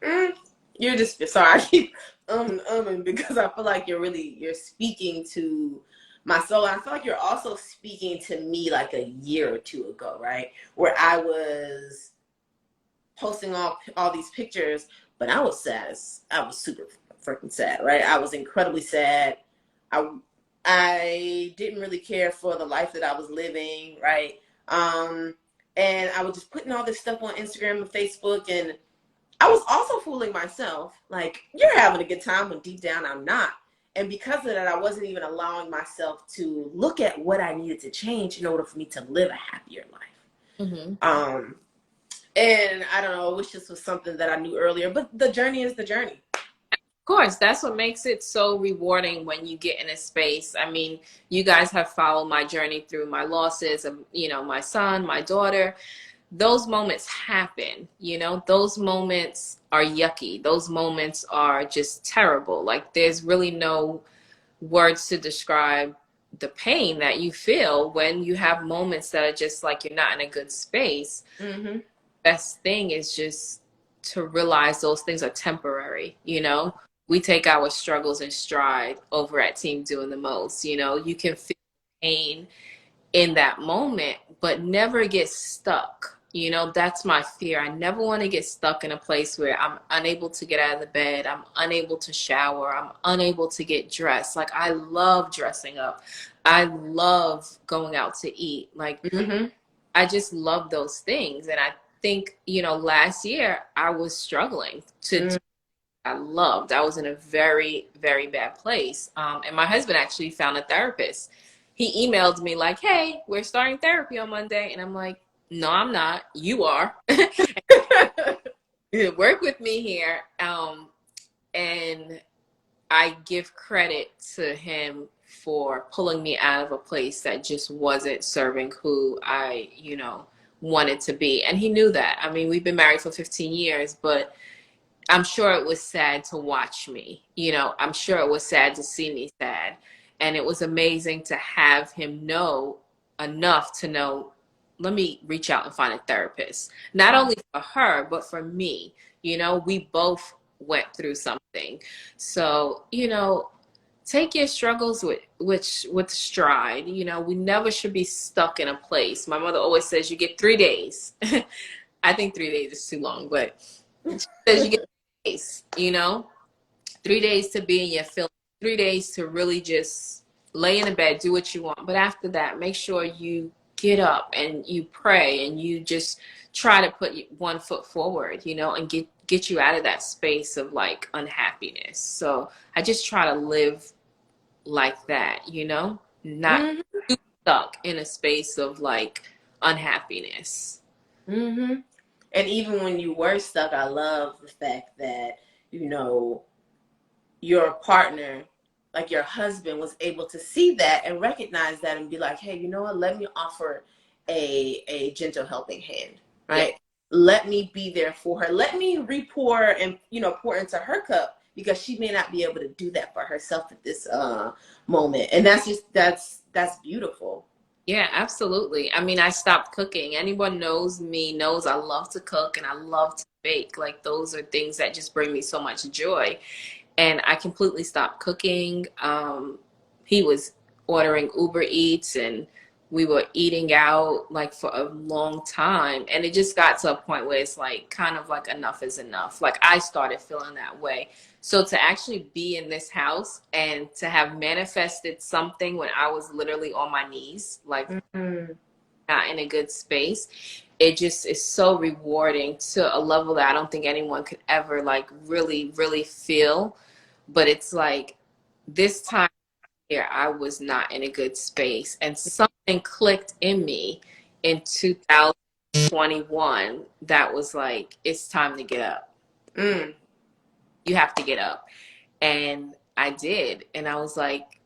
Mm. You're just sorry. I keep because I feel like you're speaking to my soul. And I feel like you're also speaking to me like a year or two ago, right? Where I was posting all these pictures, but I was sad. I was super freaking sad, right? I was incredibly sad. I I didn't really care for the life that I was living, right? And I was just putting all this stuff on Instagram and Facebook, and I was also fooling myself, like, you're having a good time when deep down I'm not. And because of that, I wasn't even allowing myself to look at what I needed to change in order for me to live a happier life. Mm-hmm. And I don't know, I wish this was something that I knew earlier, but the journey is the journey. Of course, that's what makes it so rewarding when you get in a space. I mean, you guys have followed my journey through my losses of, my son, my daughter. Those moments happen, those moments are yucky. Those moments are just terrible. Like, there's really no words to describe the pain that you feel when you have moments that are just like you're not in a good space. Mm-hmm. Best thing is just to realize those things are temporary. We take our struggles in stride over at Team Doing the Most. You can feel pain in that moment, but never get stuck. That's my fear. I never want to get stuck in a place where I'm unable to get out of the bed. I'm unable to shower. I'm unable to get dressed. Like, I love dressing up. I love going out to eat. Like, Mm-hmm. I just love those things. And I think, last year I was struggling to do what I loved. I was in a very, very bad place. And my husband actually found a therapist. He emailed me like, hey, we're starting therapy on Monday. And I'm like, no, I'm not. You are. Work with me here. And I give credit to him for pulling me out of a place that just wasn't serving who I, wanted to be. And he knew that. I mean, we've been married for 15 years, but I'm sure it was sad to watch me. I'm sure it was sad to see me sad. And it was amazing to have him know enough to know, let me reach out and find a therapist. Not only for her, but for me. We both went through something. So, take your struggles with stride. We never should be stuck in a place. My mother always says you get 3 days. I think 3 days is too long, but she says you get 3 days, 3 days to be in your feelings, 3 days to really just lay in the bed, do what you want. But after that, make sure you get up and you pray and you just try to put one foot forward, and get you out of that space of like unhappiness. So I just try to live like that, not Mm-hmm. too stuck in a space of like unhappiness. Mm-hmm. And even when you were stuck, I love the fact that, you know, your partner, like your husband, was able to see that and recognize that and be like, hey, you know what? Let me offer a gentle helping hand, Yeah. right? Let me be there for her. Let me re-pour and pour into her cup because she may not be able to do that for herself at this moment. And that's beautiful. Yeah, absolutely. I mean, I stopped cooking. Anyone knows me knows I love to cook and I love to bake. Like, those are things that just bring me so much joy. And I completely stopped cooking. He was ordering Uber Eats and we were eating out like for a long time. And it just got to a point where it's like kind of like enough is enough. Like, I started feeling that way. So to actually be in this house and to have manifested something when I was literally on my knees, like Mm-hmm. not in a good space, it just is so rewarding to a level that I don't think anyone could ever like really, really feel. But it's like this time here, I was not in a good space, and something clicked in me in 2021 that was like, it's time to get up. Mm. You have to get up. And I did. And I was like,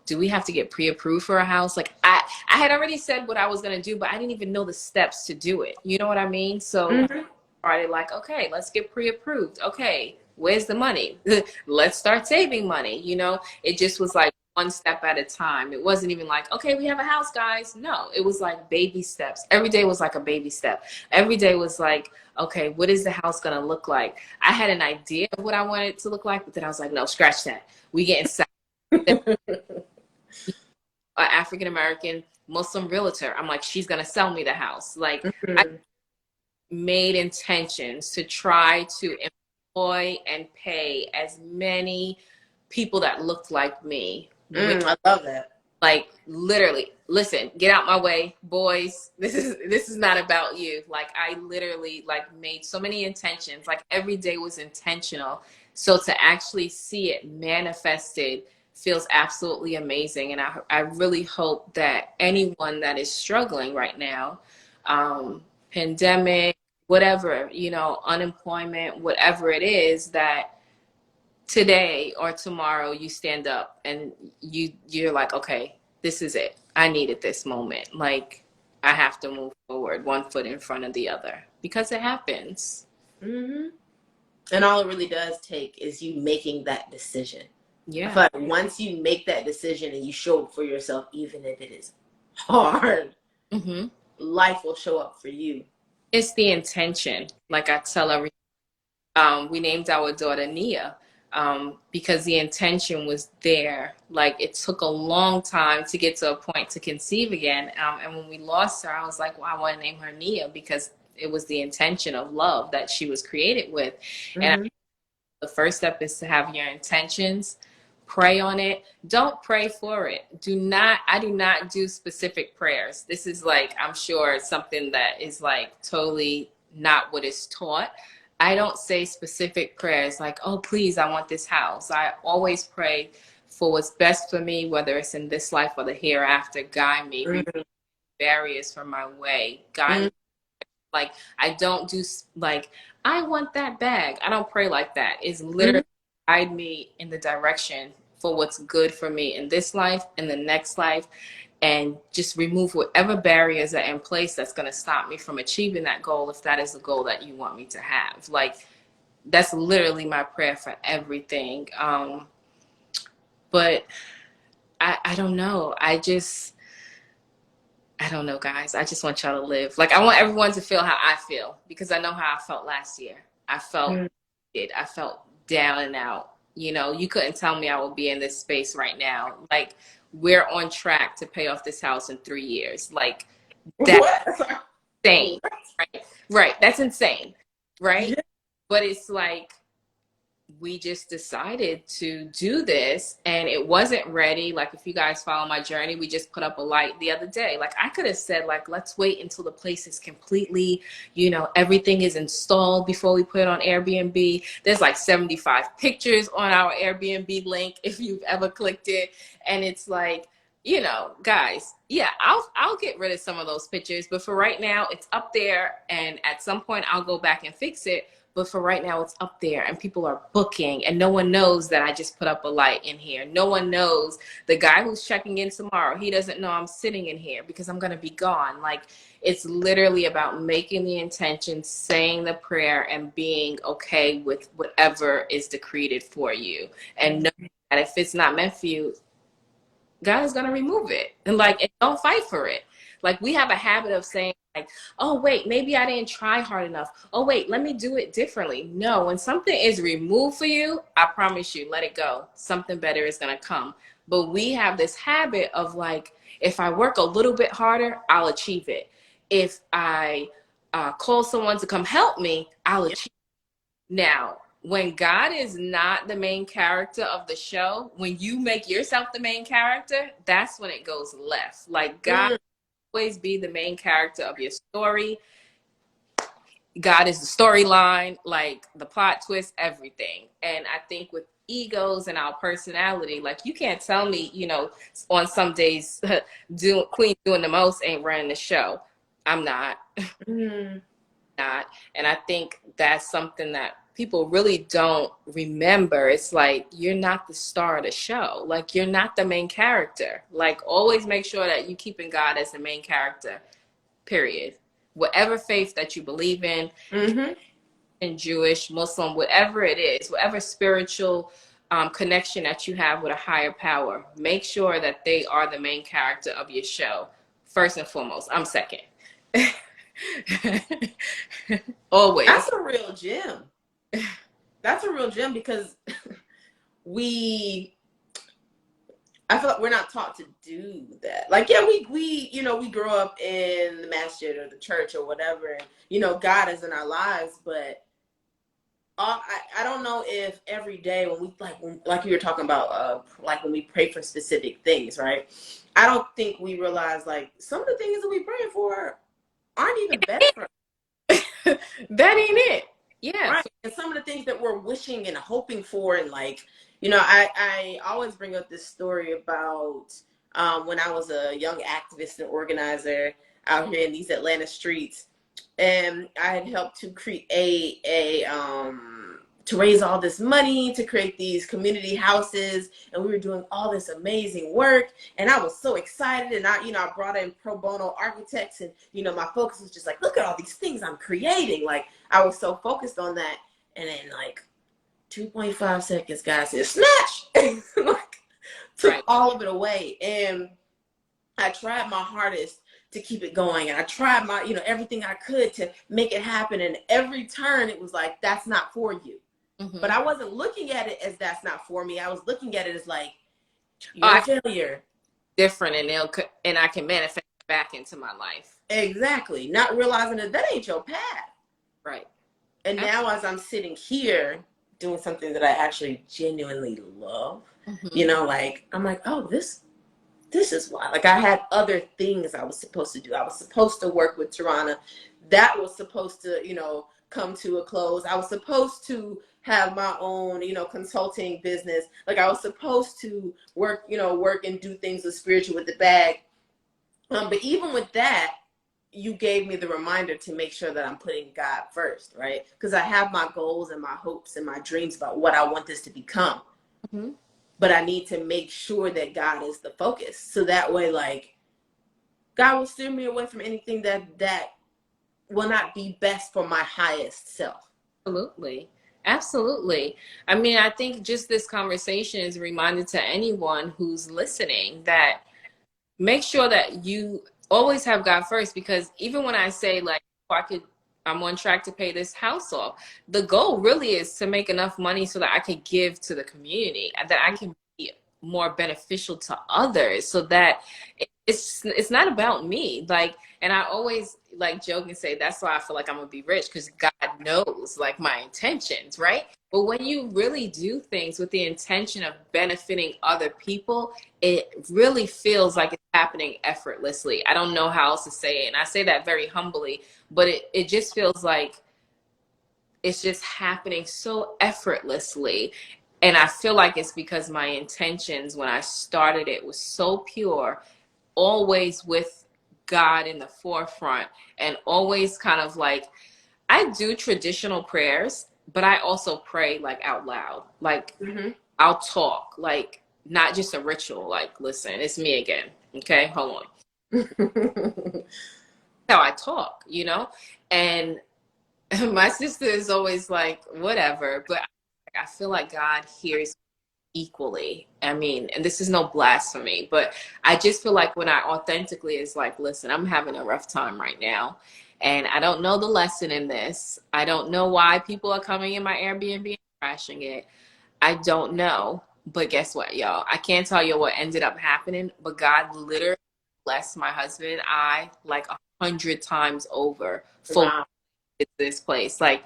do we have to get pre-approved for a house? Like I had already said what I was gonna do, but I didn't even know the steps to do it. You know what I mean? So Mm-hmm. started like, okay, let's get pre-approved. Okay, where's the money? Let's start saving money. You know, it just was like one step at a time. It wasn't even like, okay, we have a house, guys. No, it was like baby steps. Every day was like a baby step. Every day was like, okay, what is the house gonna look like? I had an idea of what I wanted it to look like, but then I was like, no, scratch that. We getting set. African American Muslim realtor. I'm like, she's gonna sell me the house. Like, I Mm-hmm. made intentions to try to employ and pay as many people that looked like me. I love that. Like literally, listen, get out my way, boys. This is not about you. Like I literally like made so many intentions. Like every day was intentional. So to actually see it manifested feels absolutely amazing. And I really hope that anyone that is struggling right now, pandemic, whatever, you know, unemployment, whatever it is, that today or tomorrow you stand up and you're like, okay, this is it. I needed this moment. Like I have to move forward one foot in front of the other because it happens. Mm-hmm. And all it really does take is you making that decision. I Yeah. feel like once you make that decision and you show up for yourself, even if it is hard, Hmm. life will show up for you. It's the intention. Like I tell every, we named our daughter Nia, because the intention was there. Like it took a long time to get to a point to conceive again. And when we lost her, I was like, well, I want to name her Nia because it was the intention of love that she was created with. And Mm-hmm. the first step is to have your intentions, pray on it. Don't pray for it. I do not do specific prayers. This is like, I'm sure something that is like totally not what is taught. I don't say specific prayers like, oh, please, I want this house. I always pray for what's best for me, whether it's in this life or the hereafter. Guide me, remove Mm-hmm. barriers from my way. Guide me. Like I don't do like I want that bag. I don't pray like that. It's Mm-hmm. literally guide me in the direction for what's good for me in this life, in the next life, and just remove whatever barriers are in place that's going to stop me from achieving that goal if that is the goal that you want me to have. Like that's literally my prayer for everything. But I don't know. I don't know, guys. I just want y'all to live. Like, I want everyone to feel how I feel because I know how I felt last year. I felt it. I felt down and out. You know, you couldn't tell me I would be in this space right now. Like, we're on track to pay off this house in 3 years. Like, that's What? insane, right? Right. That's insane, right? Yeah. But it's like, we just decided to do this and it wasn't ready. Like if you guys follow my journey, we just put up a light the other day. Like I could have said like, let's wait until the place is completely, you know, everything is installed before we put it on Airbnb. There's like 75 pictures on our Airbnb link if you've ever clicked it. And it's like, you know, guys, yeah, I'll get rid of some of those pictures, but for right now it's up there and at some point I'll go back and fix it. But for right now, it's up there and people are booking and no one knows that I just put up a light in here. No one knows the guy who's checking in tomorrow. He doesn't know I'm sitting in here because I'm going to be gone. Like it's literally about making the intention, saying the prayer and being okay with whatever is decreed for you. And knowing that if it's not meant for you, God is going to remove it. And like, and don't fight for it. Like we have a habit of saying like, oh wait, maybe I didn't try hard enough. Oh wait, let me do it differently. No, when something is removed for you, I promise you, let it go. Something better is going to come. But we have this habit of like, if I work a little bit harder, I'll achieve it. If I call someone to come help me, I'll achieve it. Now, when God is not the main character of the show, when you make yourself the main character, that's when it goes left. Like God Mm. always be the main character of your story. God is the storyline, like the plot twist, everything. And I think with egos and our personality, like you can't tell me, you know, on some days, Queen doing the most ain't running the show. I'm not. Mm. Not. And I think that's something that people really don't remember. It's like, you're not the star of the show. Like, you're not the main character. Like, always make sure that you keeping God as the main character, period. Whatever faith that you believe in, Mm-hmm. in Jewish, Muslim, whatever it is, whatever spiritual connection that you have with a higher power, make sure that they are the main character of your show. First and foremost, I'm second. Always. That's a real gem. That's a real gem because I feel like we're not taught to do that. Like, yeah, we we grow up in the masjid or the church or whatever, and God is in our lives, but I don't know if every day when we like you were talking about like when we pray for specific things, right? I don't think we realize like some of the things that we pray for aren't even better for us. That ain't it. Yeah. Right. And some of the things that we're wishing and hoping for, and like, I always bring up this story about when I was a young activist and organizer out here in these Atlanta streets, and I had helped to create to raise all this money to create these community houses, and we were doing all this amazing work, and I was so excited, and I brought in pro bono architects, and my focus was just like, look at all these things I'm creating. Like, I was so focused on that, and then like 2.5 seconds, guys, said snatch, like took Right. all of it away, and I tried my hardest to keep it going, and I tried my everything I could to make it happen, and every turn it was like, that's not for you. Mm-hmm. But I wasn't looking at it as that's not for me. I was looking at it as like, you're a failure. Different, and I can manifest back into my life. Exactly. Not realizing that ain't your path. Right. And now as I'm sitting here doing something that I actually genuinely love, like, I'm like, oh, this is why. Like, I had other things I was supposed to do. I was supposed to work with Tirana. That was supposed to, come to a close. I was supposed to have my own, consulting business. Like, I was supposed to work and do things with spiritual with the bag. But even with that, you gave me the reminder to make sure that I'm putting God first, right? Because I have my goals and my hopes and my dreams about what I want this to become. Mm-hmm. But I need to make sure that God is the focus. So that way, like, God will steer me away from anything that will not be best for my highest self. Absolutely. Absolutely. I mean, I think just this conversation is a reminder to anyone who's listening that make sure that you always have God first, because even when I say like, I'm on track to pay this house off, the goal really is to make enough money so that I can give to the community, that I can be more beneficial to others, so that it's not about me. Like, and I always like joke and say that's why I feel like I'm gonna be rich, because God knows like my intentions, right? But when you really do things with the intention of benefiting other people, it really feels like it's happening effortlessly. I don't know how else to say it, and I say that very humbly, but it just feels like it's just happening so effortlessly. And I feel like it's because my intentions when I started it was so pure, always with God in the forefront, and always kind of like, I do traditional prayers, but I also pray like out loud. Like, I'll talk, like, not just a ritual. Like, listen, it's me again. Okay, hold on. How I talk, and my sister is always like, whatever, but I feel like God hears equally. I mean, and this is no blasphemy, but I just feel like when I authentically is like, listen, I'm having a rough time right now, and I don't know the lesson in this. I don't know why people are coming in my Airbnb and crashing it. I don't know. But guess what, y'all? I can't tell you what ended up happening, but God literally blessed my husband and I like 100 times over for this place. Like,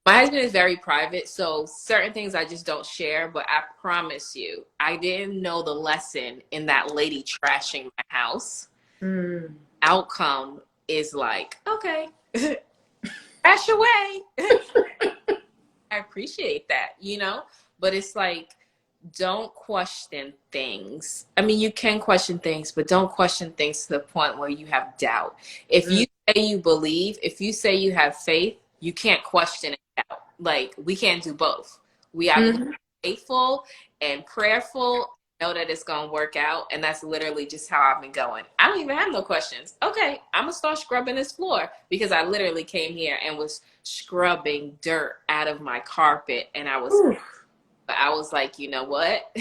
my husband is very private, so certain things I just don't share, but I promise you, I didn't know the lesson in that lady trashing my house. Outcome is like, okay, trash away. I appreciate that, but it's like, don't question things. I mean, you can question things, but don't question things to the point where you have doubt. If you say you believe, if you say you have faith, you can't question it out. like, we can't do both. We have to be faithful and prayerful, know that it's gonna work out, and that's literally just how I've been going. I don't even have no questions. Okay, I'm gonna start scrubbing this floor, because I literally came here and was scrubbing dirt out of my carpet, and I was like, you know what?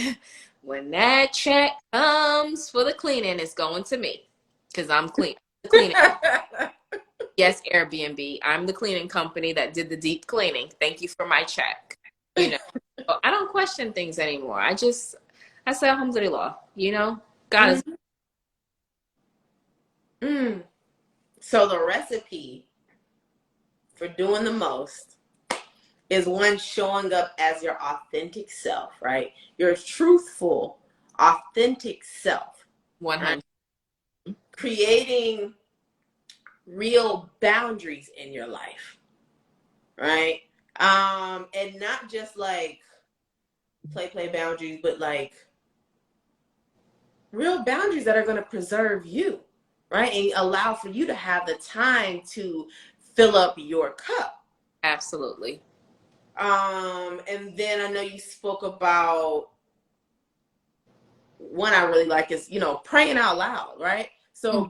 When that check comes for the cleaning, it's going to me, because I'm clean. The cleaning. Yes, Airbnb. I'm the cleaning company that did the deep cleaning. Thank you for my check. You know, so I don't question things anymore. I say alhamdulillah, you know, God is. So the recipe for doing the most is one, showing up as your authentic self, right? Your truthful, authentic self. 100. Right? Creating real boundaries in your life, right? And not just like play boundaries, but like real boundaries that are going to preserve you, right? And allow for you to have the time to fill up your cup. Absolutely. And then I know you spoke about one I really like is, you know, praying out loud, right? So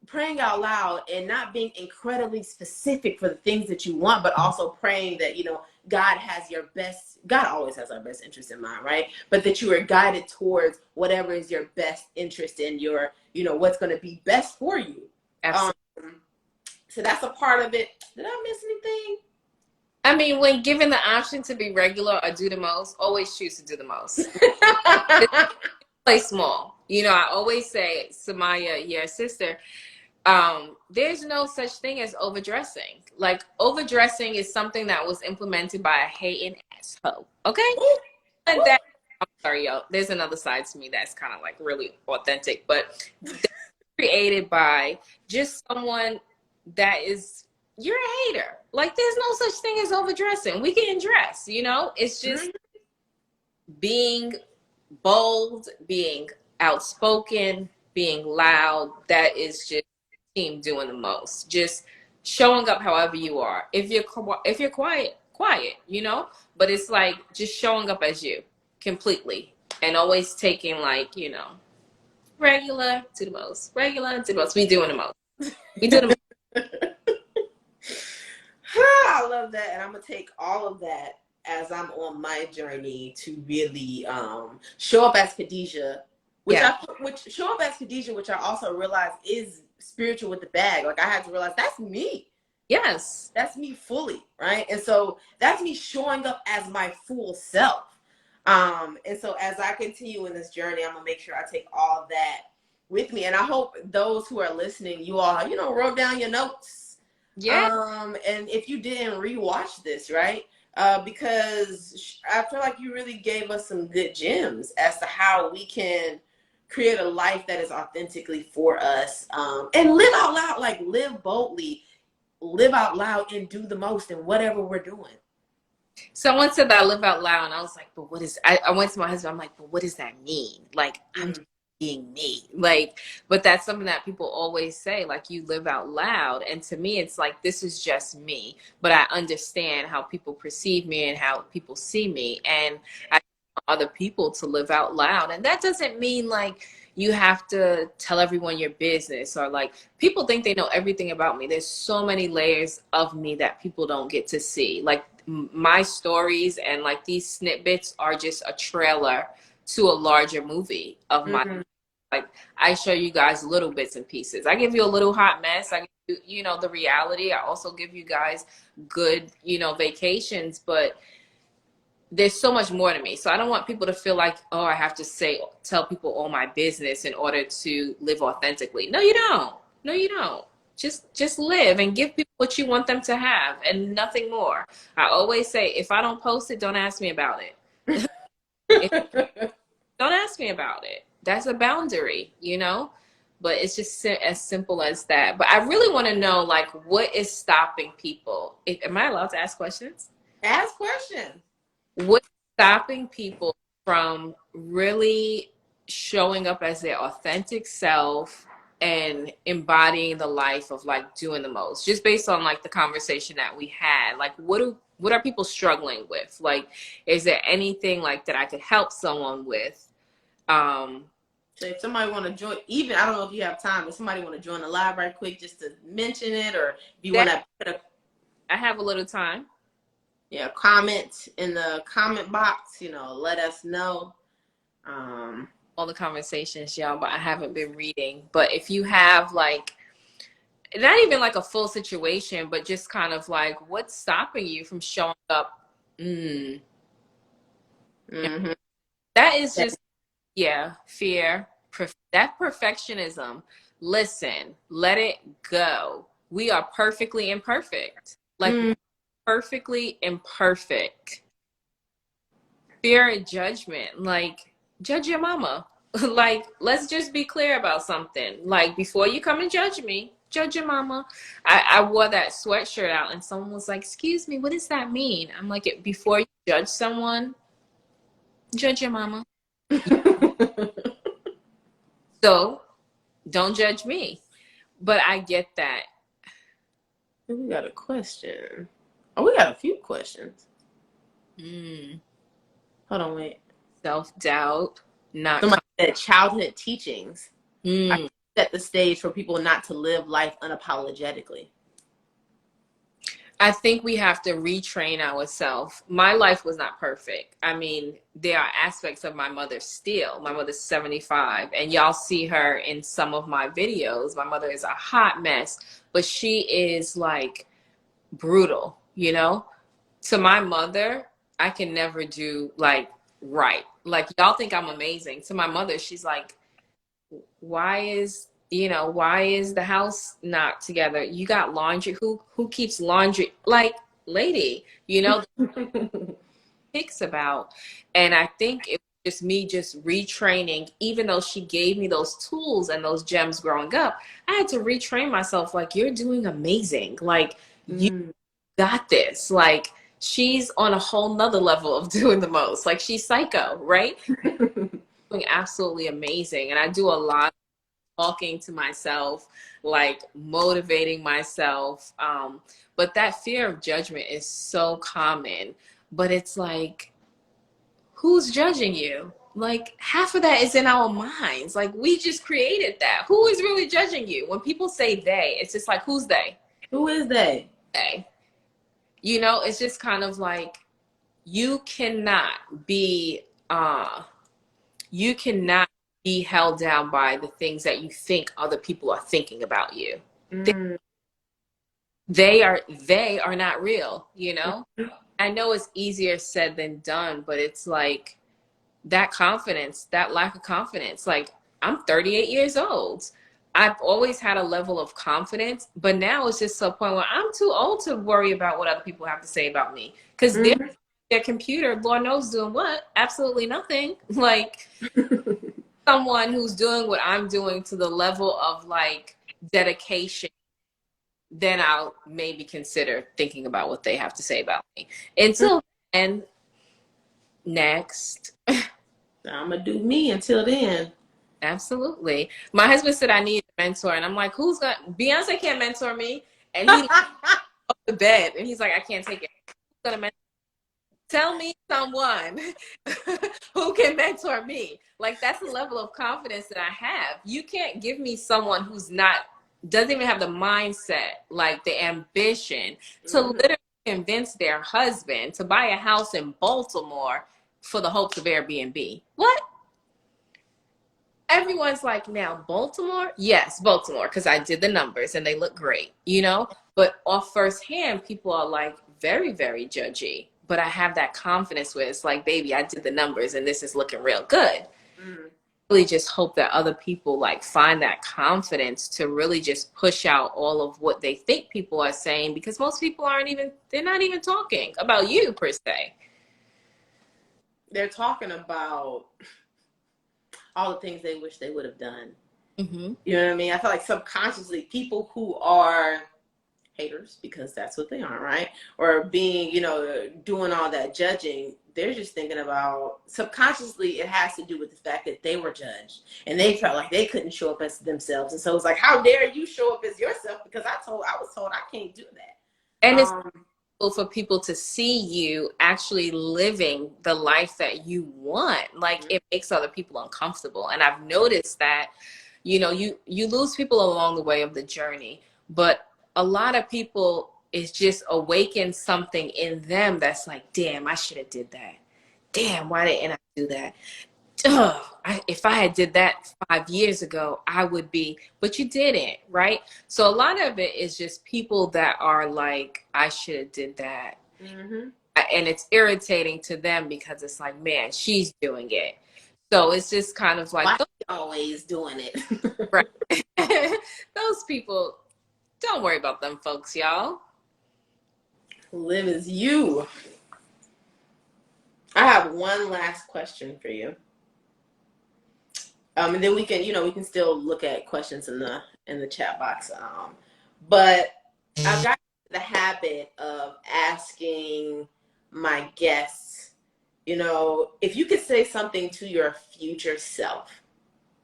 praying out loud and not being incredibly specific for the things that you want, but also praying that, you know, God always has our best interest in mind, right? But that you are guided towards whatever is your best interest in your, you know, what's going to be best for you. Absolutely. So that's a part of it. Did I miss anything? I mean, when given the option to be regular or do the most, always choose to do the most. Play small. You know, I always say, Samaya, your sister, there's no such thing as overdressing. Like, overdressing is something that was implemented by a hating asshole. Okay? And that, I'm sorry, yo. There's another side to me that's kind of like really authentic, but created by just someone that is, you're a hater. Like, there's no such thing as overdressing. We can dress, you know? It's just being bold, being outspoken, being loud. That is just team doing the most. Just showing up however you are. If you're quiet, you know? But it's like just showing up as you completely, and always taking, like, you know, regular to the most. Regular to the most. We doing the most. We do the most. I love that, and I'm gonna take all of that as I'm on my journey to really show up as Khadijah, which show up as Khadijah, which I also realize is spiritual with the bag. Like, I had to realize that's me. Yes, that's me fully, right? And so that's me showing up as my full self. And so as I continue in this journey, I'm gonna make sure I take all of that with me, and I hope those who are listening, you all, you know, wrote down your notes. Yeah. And if you didn't rewatch this, right? Because I feel like you really gave us some good gems as to how we can create a life that is authentically for us, and live out loud, like live boldly, live out loud, and do the most in whatever we're doing. Someone said that I live out loud, and I was like, but what is, I went to my husband, I'm like, but what does that mean? Like, I'm just being me. Like, but that's something that people always say, like, you live out loud. And to me, it's like, this is just me, but I understand how people perceive me and how people see me. And I want other people to live out loud. And that doesn't mean like you have to tell everyone your business, or like, people think they know everything about me. There's so many layers of me that people don't get to see. Like, my stories and like these snippets are just a trailer to a larger movie of my, like, I show you guys little bits and pieces. I give you a little hot mess. I give you, you know, the reality. I also give you guys good, you know, vacations, but there's so much more to me. So I don't want people to feel like, oh, I have to tell people all my business in order to live authentically. No, you don't. No, you don't. Just live and give people what you want them to have, and nothing more. I always say, if I don't post it, don't ask me about it. Don't ask me about it. That's a boundary, you know? But it's just as simple as that. But I really want to know, like, what is stopping people? Am I allowed to ask questions? Ask questions. What's stopping people from really showing up as their authentic self and embodying the life of, like, doing the most? Just based on, like, the conversation that we had. Like, what what are people struggling with? Like, is there anything like that I could help someone with? So if somebody want to join, even I don't know if you have time, but somebody want to join the live right quick just to mention it, or if you want to put a, I have a little time. yeah, comment in the comment box, let us know. All the conversations, y'all, but I haven't been reading. But if you have like, not even like a full situation, but just kind of like, what's stopping you from showing up? Mm. Mm-hmm. That is just, yeah, fear, that perfectionism. Listen, let it go. We are perfectly imperfect. Like, perfectly imperfect. Fear and judgment. Like, judge your mama. Like, let's just be clear about something. Like, before you come and judge me, judge your mama. I wore that sweatshirt out and someone was like, excuse me, what does that mean? I'm like, before you judge someone, judge your mama. So don't judge me. But I get that. We got a question. Oh, we got a few questions. Hold on, wait. Self-doubt, not somebody said childhood teachings. Mm. I set the stage for people not to live life unapologetically. I think we have to retrain ourselves. My life was not perfect. I mean, there are aspects of my mother still. My mother's 75, and y'all see her in some of my videos. My mother is a hot mess, but she is like brutal, you know? To my mother, I can never do like right. Like, y'all think I'm amazing. To my mother, she's like, why is the house not together? You got laundry. Who keeps laundry? Like, lady, picks about. And I think it was just me just retraining. Even though she gave me those tools and those gems growing up, I had to retrain myself. Like, you're doing amazing. Like, you got this. Like, she's on a whole nother level of doing the most. Like, she's psycho, right? Doing absolutely amazing. And I do a lot talking to myself, like motivating myself. But that fear of judgment is so common. But it's like, who's judging you? Like, half of that is in our minds. Like, we just created that. Who is really judging you? When people say they, it's just like, who's they? Who is they? They. It's just kind of like, you cannot be you cannot be held down by the things that you think other people are thinking about you. They are not real. I know it's easier said than done, but it's like that confidence, that lack of confidence. Like, I'm 38 years old. I've always had a level of confidence, but now it's just to a point where I'm too old to worry about what other people have to say about me. Because their computer, Lord knows, doing what? Absolutely nothing. Like, someone who's doing what I'm doing to the level of like dedication, then I'll maybe consider thinking about what they have to say about me. Until then, next. I'm gonna do me until then. Absolutely. My husband said I need a mentor, and I'm like, who's gonna? Beyonce can't mentor me, and he off the bed, and he's like, I can't take it. Who's gonna mentor? Tell me someone who can mentor me. Like, that's the level of confidence that I have. You can't give me someone who's doesn't even have the mindset, like the ambition to literally convince their husband to buy a house in Baltimore for the hopes of Airbnb. What? Everyone's like, now Baltimore? Yes, Baltimore, because I did the numbers and they look great, But off firsthand, people are like very, very judgy. But I have that confidence where it's like, baby, I did the numbers and this is looking real good. Really just hope that other people like find that confidence to really just push out all of what they think people are saying, because most people they're not even talking about you per se. They're talking about all the things they wish they would have done. You know what I mean? I feel like subconsciously people who are haters, because that's what they are, right? Or being, doing all that judging, they're just thinking about, subconsciously it has to do with the fact that they were judged and they felt like they couldn't show up as themselves. And so it's like, how dare you show up as yourself, because I was told I can't do that. And for people to see you actually living the life that you want. Like, it makes other people uncomfortable. And I've noticed that, you lose people along the way of the journey, but a lot of people is just awaken something in them that's like, damn, I should have did that. Damn, why didn't I do that? If I had did that 5 years ago, I would be, but you didn't, right? So a lot of it is just people that are like, I should have did that. Mm-hmm. And it's irritating to them because it's like, man, she's doing it. So it's just kind of like, why always doing it? right. Those people, don't worry about them folks, y'all. Live as you. I have one last question for you. And then we can still look at questions in the chat box. But I've got the habit of asking my guests, if you could say something to your future self,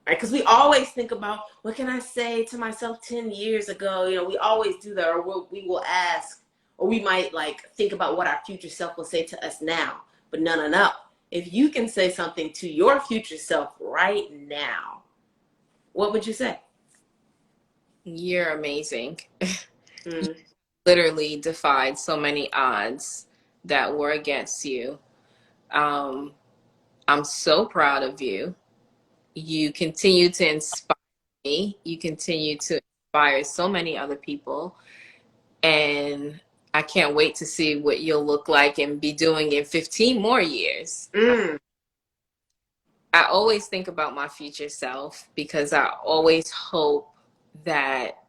right? Because we always think about, what can I say to myself 10 years ago? We always do that, or we will ask, or we might like think about what our future self will say to us now. But no. If you can say something to your future self right now, what would you say? You're amazing. Literally defied so many odds that were against you. I'm so proud of you. You continue to inspire me. You continue to inspire so many other people. And I can't wait to see what you'll look like and be doing in 15 more years. I always think about my future self because I always hope that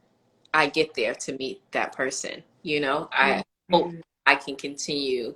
I get there to meet that person. I hope I can continue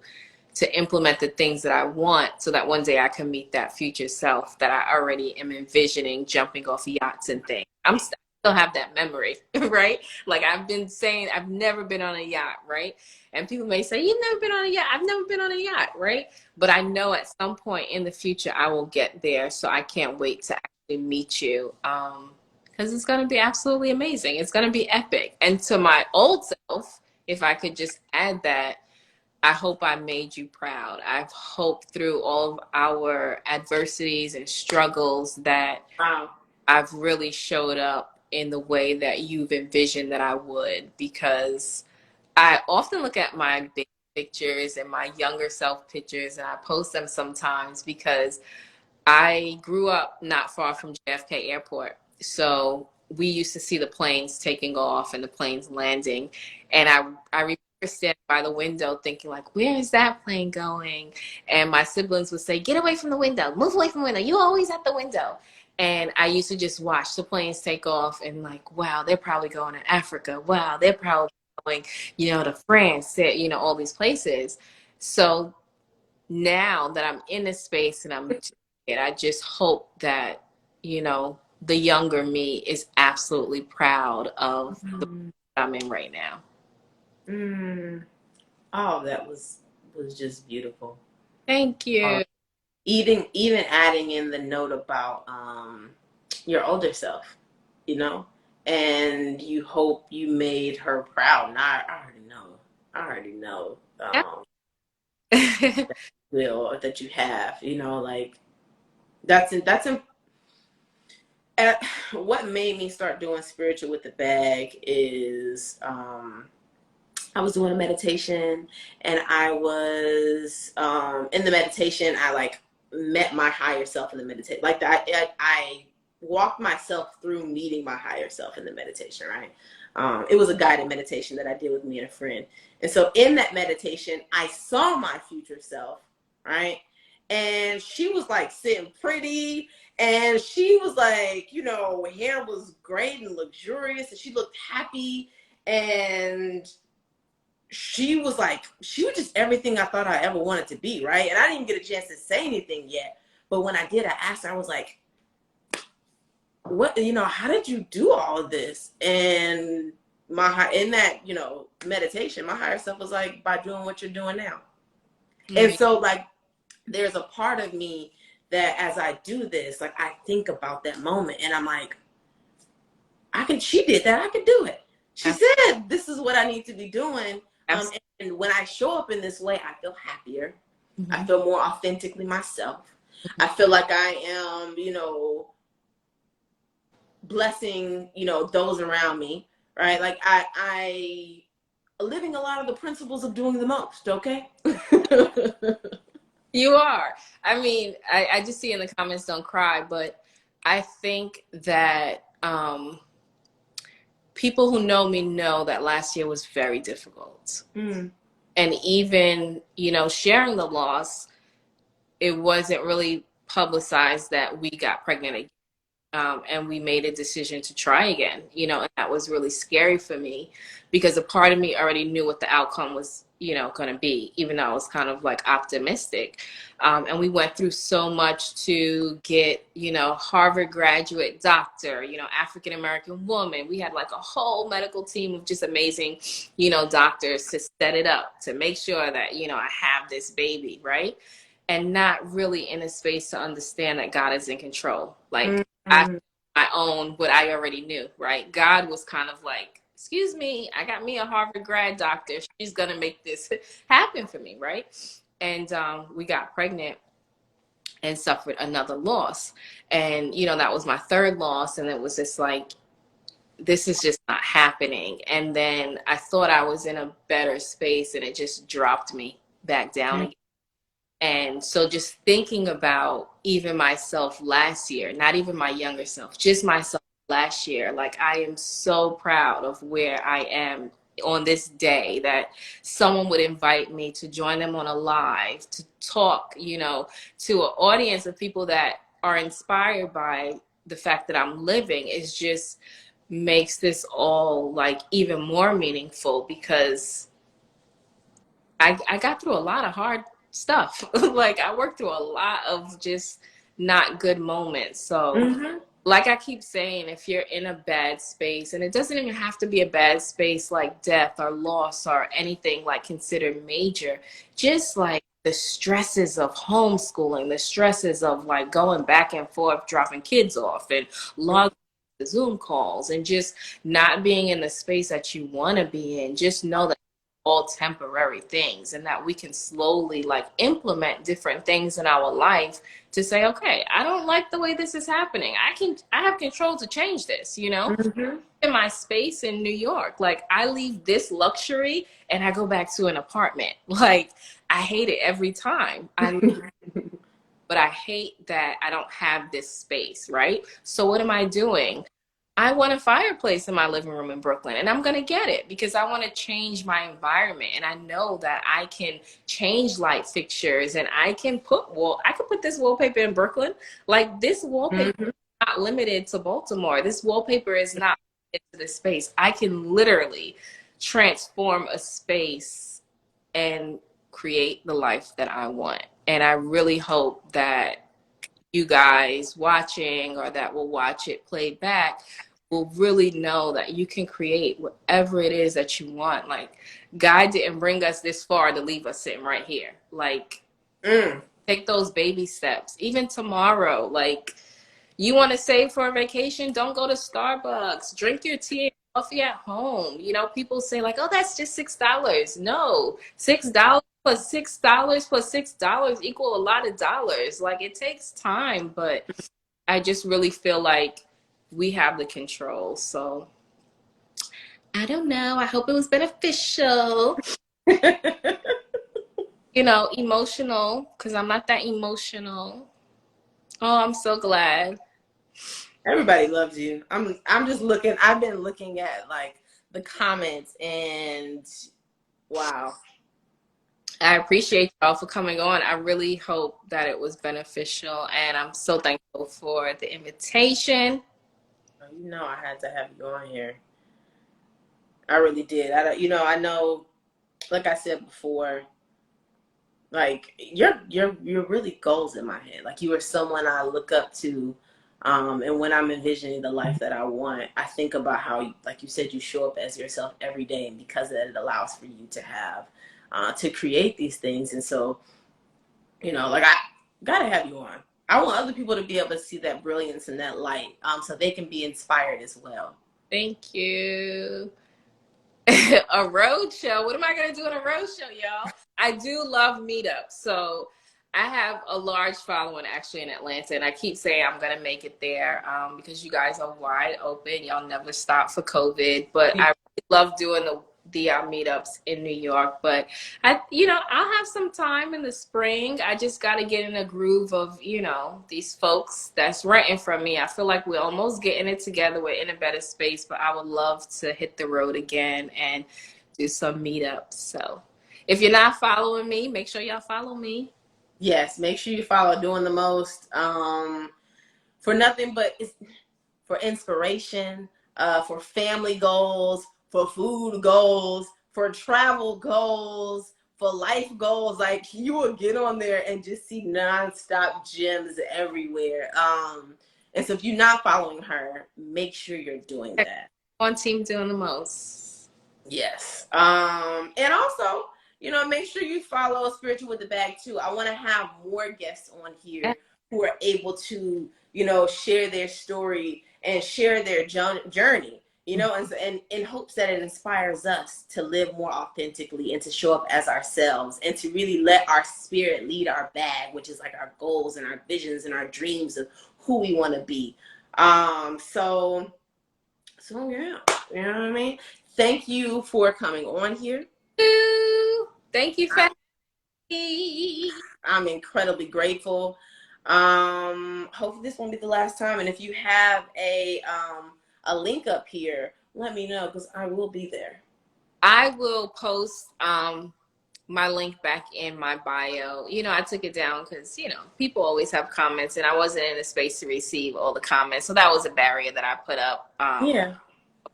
to implement the things that I want so that one day I can meet that future self that I already am envisioning jumping off yachts and things. I still have that memory, right? Like, I've been saying I've never been on a yacht, right? And people may say, you've never been on a yacht. I've never been on a yacht, right? But I know at some point in the future I will get there. So I can't wait to actually meet you. Because it's going to be absolutely amazing. It's going to be epic. And to my old self, if I could just add that, I hope I made you proud. I've hoped through all of our adversities and struggles that I've really showed up in the way that you've envisioned that I would, because I often look at my big pictures and my younger self pictures and I post them sometimes because I grew up not far from JFK Airport. So we used to see the planes taking off and the planes landing. And I remember standing by the window thinking, like, where is that plane going? And my siblings would say, get away from the window, move away from the window. You're always at the window. And I used to just watch the planes take off and like, wow, they're probably going to Africa. Wow, they're probably going, to France, all these places. So now that I'm in this space and I just hope that, the younger me is absolutely proud of the I'm in right now. Oh, that was just beautiful. Thank you. Even adding in the note about your older self, and you hope you made her proud. Now I already know. Will that you have, like that's what made me start doing spiritual with the bag is I was doing a meditation and I was in the meditation I like met my higher self in the meditation, like that I walked myself through meeting my higher self in the meditation, right? It was a guided meditation that I did with me and a friend. And so in that meditation, I saw my future self, right? And she was like sitting pretty and she was like, her hair was great and luxurious and she looked happy. And she was just everything I thought I ever wanted to be, right? And I didn't get a chance to say anything yet. But when I did, I asked her, I was like, what, how did you do all of this? And in that, meditation, my higher self was like, by doing what you're doing now. Mm-hmm. And so like, there's a part of me that as I do this, like I think about that moment and I'm like, she did that, I could do it. She said, this is what I need to be doing. And And when I show up in this way, I feel happier. I Mhm. feel more authentically myself. I feel like I am, blessing, those around me, right? Like I living a lot of the principles of doing the most, okay? You are. I mean, I just see in the comments, don't cry, but I think that people who know me know that last year was very difficult. Mm. And even, sharing the loss, it wasn't really publicized that we got pregnant again. And we made a decision to try again, and that was really scary for me because a part of me already knew what the outcome was, going to be, even though I was kind of like optimistic. And we went through so much to get, Harvard graduate doctor, African American woman. We had like a whole medical team of just amazing, doctors to set it up to make sure that, I have this baby, right? And not really in a space to understand that God is in control. Like, I Mm-hmm. own what I already knew, right? God was kind of like, excuse me, I got me a Harvard grad doctor. She's going to make this happen for me, right? And we got pregnant and suffered another loss. And, that was my third loss. And it was just like, this is just not happening. And then I thought I was in a better space and it just dropped me back down again. And so just thinking about even myself last year, not even my younger self, just myself last year, like I am so proud of where I am on this day that someone would invite me to join them on a live, to talk, to an audience of people that are inspired by the fact that I'm living is just makes this all like even more meaningful because I got through a lot of hard stuff. Like I worked through a lot of just not good moments. So Mm-hmm. like I keep saying, if you're in a bad space, and it doesn't even have to be a bad space like death or loss or anything like considered major, just like the stresses of homeschooling, the stresses of like going back and forth, dropping kids off and logging the Zoom calls and just not being in the space that you want to be in, just know that all temporary things and that we can slowly like implement different things in our life to say, okay, I don't like the way this is happening. I have control to change this, Mm-hmm. in my space in New York. Like I leave this luxury and I go back to an apartment. Like I hate it every time. But I hate that I don't have this space, right? So what am I doing? I want a fireplace in my living room in Brooklyn and I'm going to get it because I want to change my environment and I know that I can change light fixtures and I could put this wallpaper in Brooklyn. Like this wallpaper Mm-hmm. is not limited to Baltimore. This wallpaper is not limited to this space. I can literally transform a space and create the life that I want. And I really hope that you guys watching or that will watch it played back will really know that you can create whatever it is that you want. Like God didn't bring us this far to leave us sitting right here. Like Mm. take those baby steps. Even tomorrow, like you want to save for a vacation, don't go to Starbucks. Drink your tea and coffee at home. People say like, oh, that's just $6. No, $6 plus $6 plus $6 equal a lot of dollars. Like it takes time, but I just really feel like we have the control. So I don't know. I hope it was beneficial. Emotional, because I'm not that emotional. Oh, I'm so glad. Everybody loves you. I'm just looking. I've been looking at like the comments and wow. I appreciate y'all for coming on. I really hope that it was beneficial, and I'm so thankful for the invitation. I had to have you on here. I really did. I know, like I said before, like you're really goals in my head. Like you are someone I look up to. And when I'm envisioning the life that I want, I think about how, like you said, you show up as yourself every day, and because of that, it allows for you to have, to create these things. And so, like I gotta have you on. I want other people to be able to see that brilliance and that light, so they can be inspired as well. Thank you. A road show. What am I gonna do in a road show, y'all? I do love meetups. So I have a large following actually in Atlanta, and I keep saying I'm gonna make it there because you guys are wide open. Y'all never stop for COVID, but I really love doing the meetups in New York. But I'll have some time in the spring. I just got to get in a groove of these folks that's renting from me. I feel like we're almost getting it together. We're in a better space, but I would love to hit the road again and do some meetups. So if you're not following me, make sure y'all follow me. Yes, make sure you follow Doing the Most. For nothing but for inspiration, for family goals, for food goals, for travel goals, for life goals. Like, you will get on there and just see nonstop gems everywhere. And so if you're not following her, make sure you're doing that. On Team Doing the Most. Yes. And also, make sure you follow Spiritual with the Bag too. I want to have more guests on here who are able to, share their story and share their journey, and in hopes that it inspires us to live more authentically and to show up as ourselves and to really let our spirit lead our bag, which is like our goals and our visions and our dreams of who we want to be. So yeah, you know what I mean? Thank you for coming on here. Thank you for having me. I'm incredibly grateful. Hopefully this won't be the last time. And if you have a link up here, let me know because I will be there. I will post my link back in my bio. I took it down because, people always have comments and I wasn't in a space to receive all the comments. So that was a barrier that I put up. Yeah.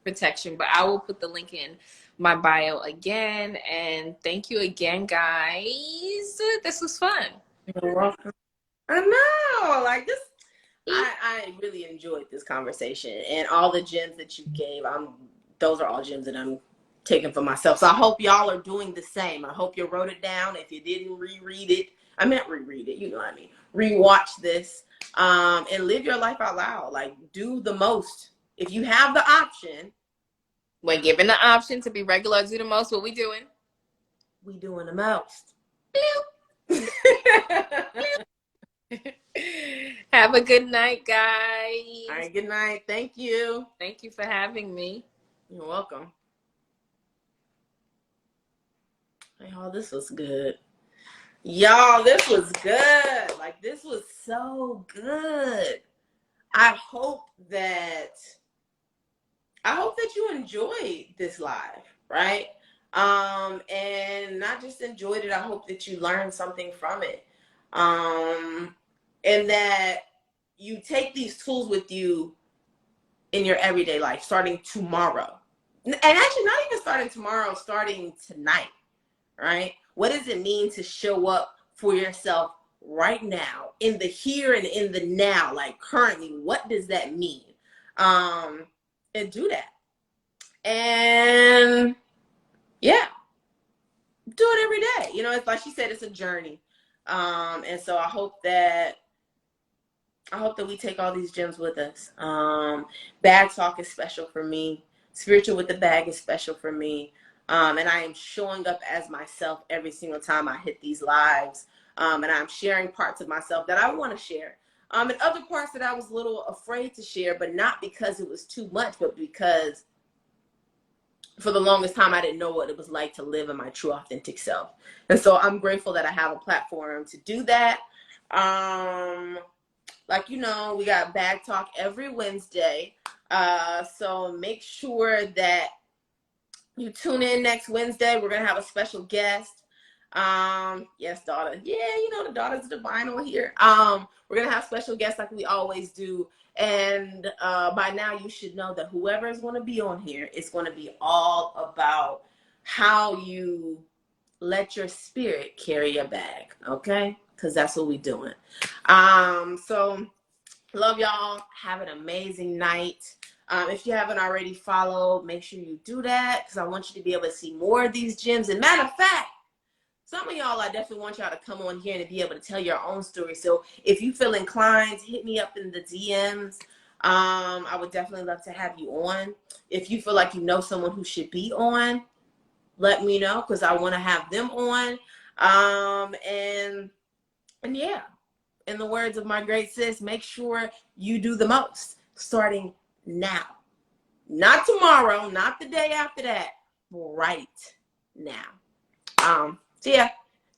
Protection, but I will put the link in my bio again. And thank you again, guys. This was fun. You're welcome. I know, like this. I really enjoyed this conversation and all the gems that you gave. Those are all gems that I'm taking for myself. So I hope y'all are doing the same. I hope you wrote it down. If you didn't reread it, I meant reread it. You know what I mean? Rewatch this, and live your life out loud. Like, do the most. If you have the option. When given the option to be regular, do the most, what we doing? We doing the most. Have a good night, guys. All right, good night. Thank you. Thank you for having me. You're welcome. Hey, y'all, this was good. Y'all, this was good. Like, this was so good. I hope that you enjoyed this live, right? And not just enjoyed it, I hope that you learned something from it. And that you take these tools with you in your everyday life, starting tomorrow. And actually, not even starting tomorrow, starting tonight, right? What does it mean to show up for yourself right now, in the here and in the now? Like, currently, what does that mean? And do that. And yeah, do it every day. It's like she said, it's a journey. And so I hope that we take all these gems with us. Bag talk is special for me. Spiritual with the Bag is special for me. And I am showing up as myself every single time I hit these lives. And I'm sharing parts of myself that I want to share. And other parts that I was a little afraid to share, but not because it was too much, but because for the longest time, I didn't know what it was like to live in my true authentic self. And so I'm grateful that I have a platform to do that. We got Bag Talk every Wednesday. So make sure that you tune in next Wednesday. We're going to have a special guest. Yes, daughter. Yeah, the daughter's divine on here. We're going to have special guests like we always do. And by now you should know that whoever is going to be on here is going to be all about how you let your spirit carry your bag. Okay? Because that's what we're doing. So love y'all. Have an amazing night. If you haven't already followed, make sure you do that because I want you to be able to see more of these gems. And matter of fact, some of y'all, I definitely want y'all to come on here and be able to tell your own story. So if you feel inclined, hit me up in the DMs. I would definitely love to have you on. If you feel like you know someone who should be on, let me know, because I want to have them on. And yeah, in the words of my great sis, make sure you do the most starting now. Not tomorrow, not the day after that, right now. So yeah,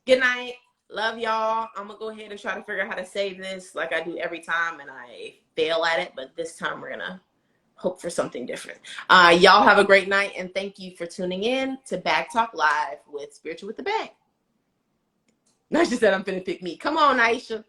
good night. Love y'all. I'm gonna go ahead and try to figure out how to save this like I do every time, and I fail at it, but this time we're gonna hope for something different. Y'all have a great night, and thank you for tuning in to Bag Talk Live with Spiritual with the Bag. Naisha said I'm finna pick me. Come on, Naisha.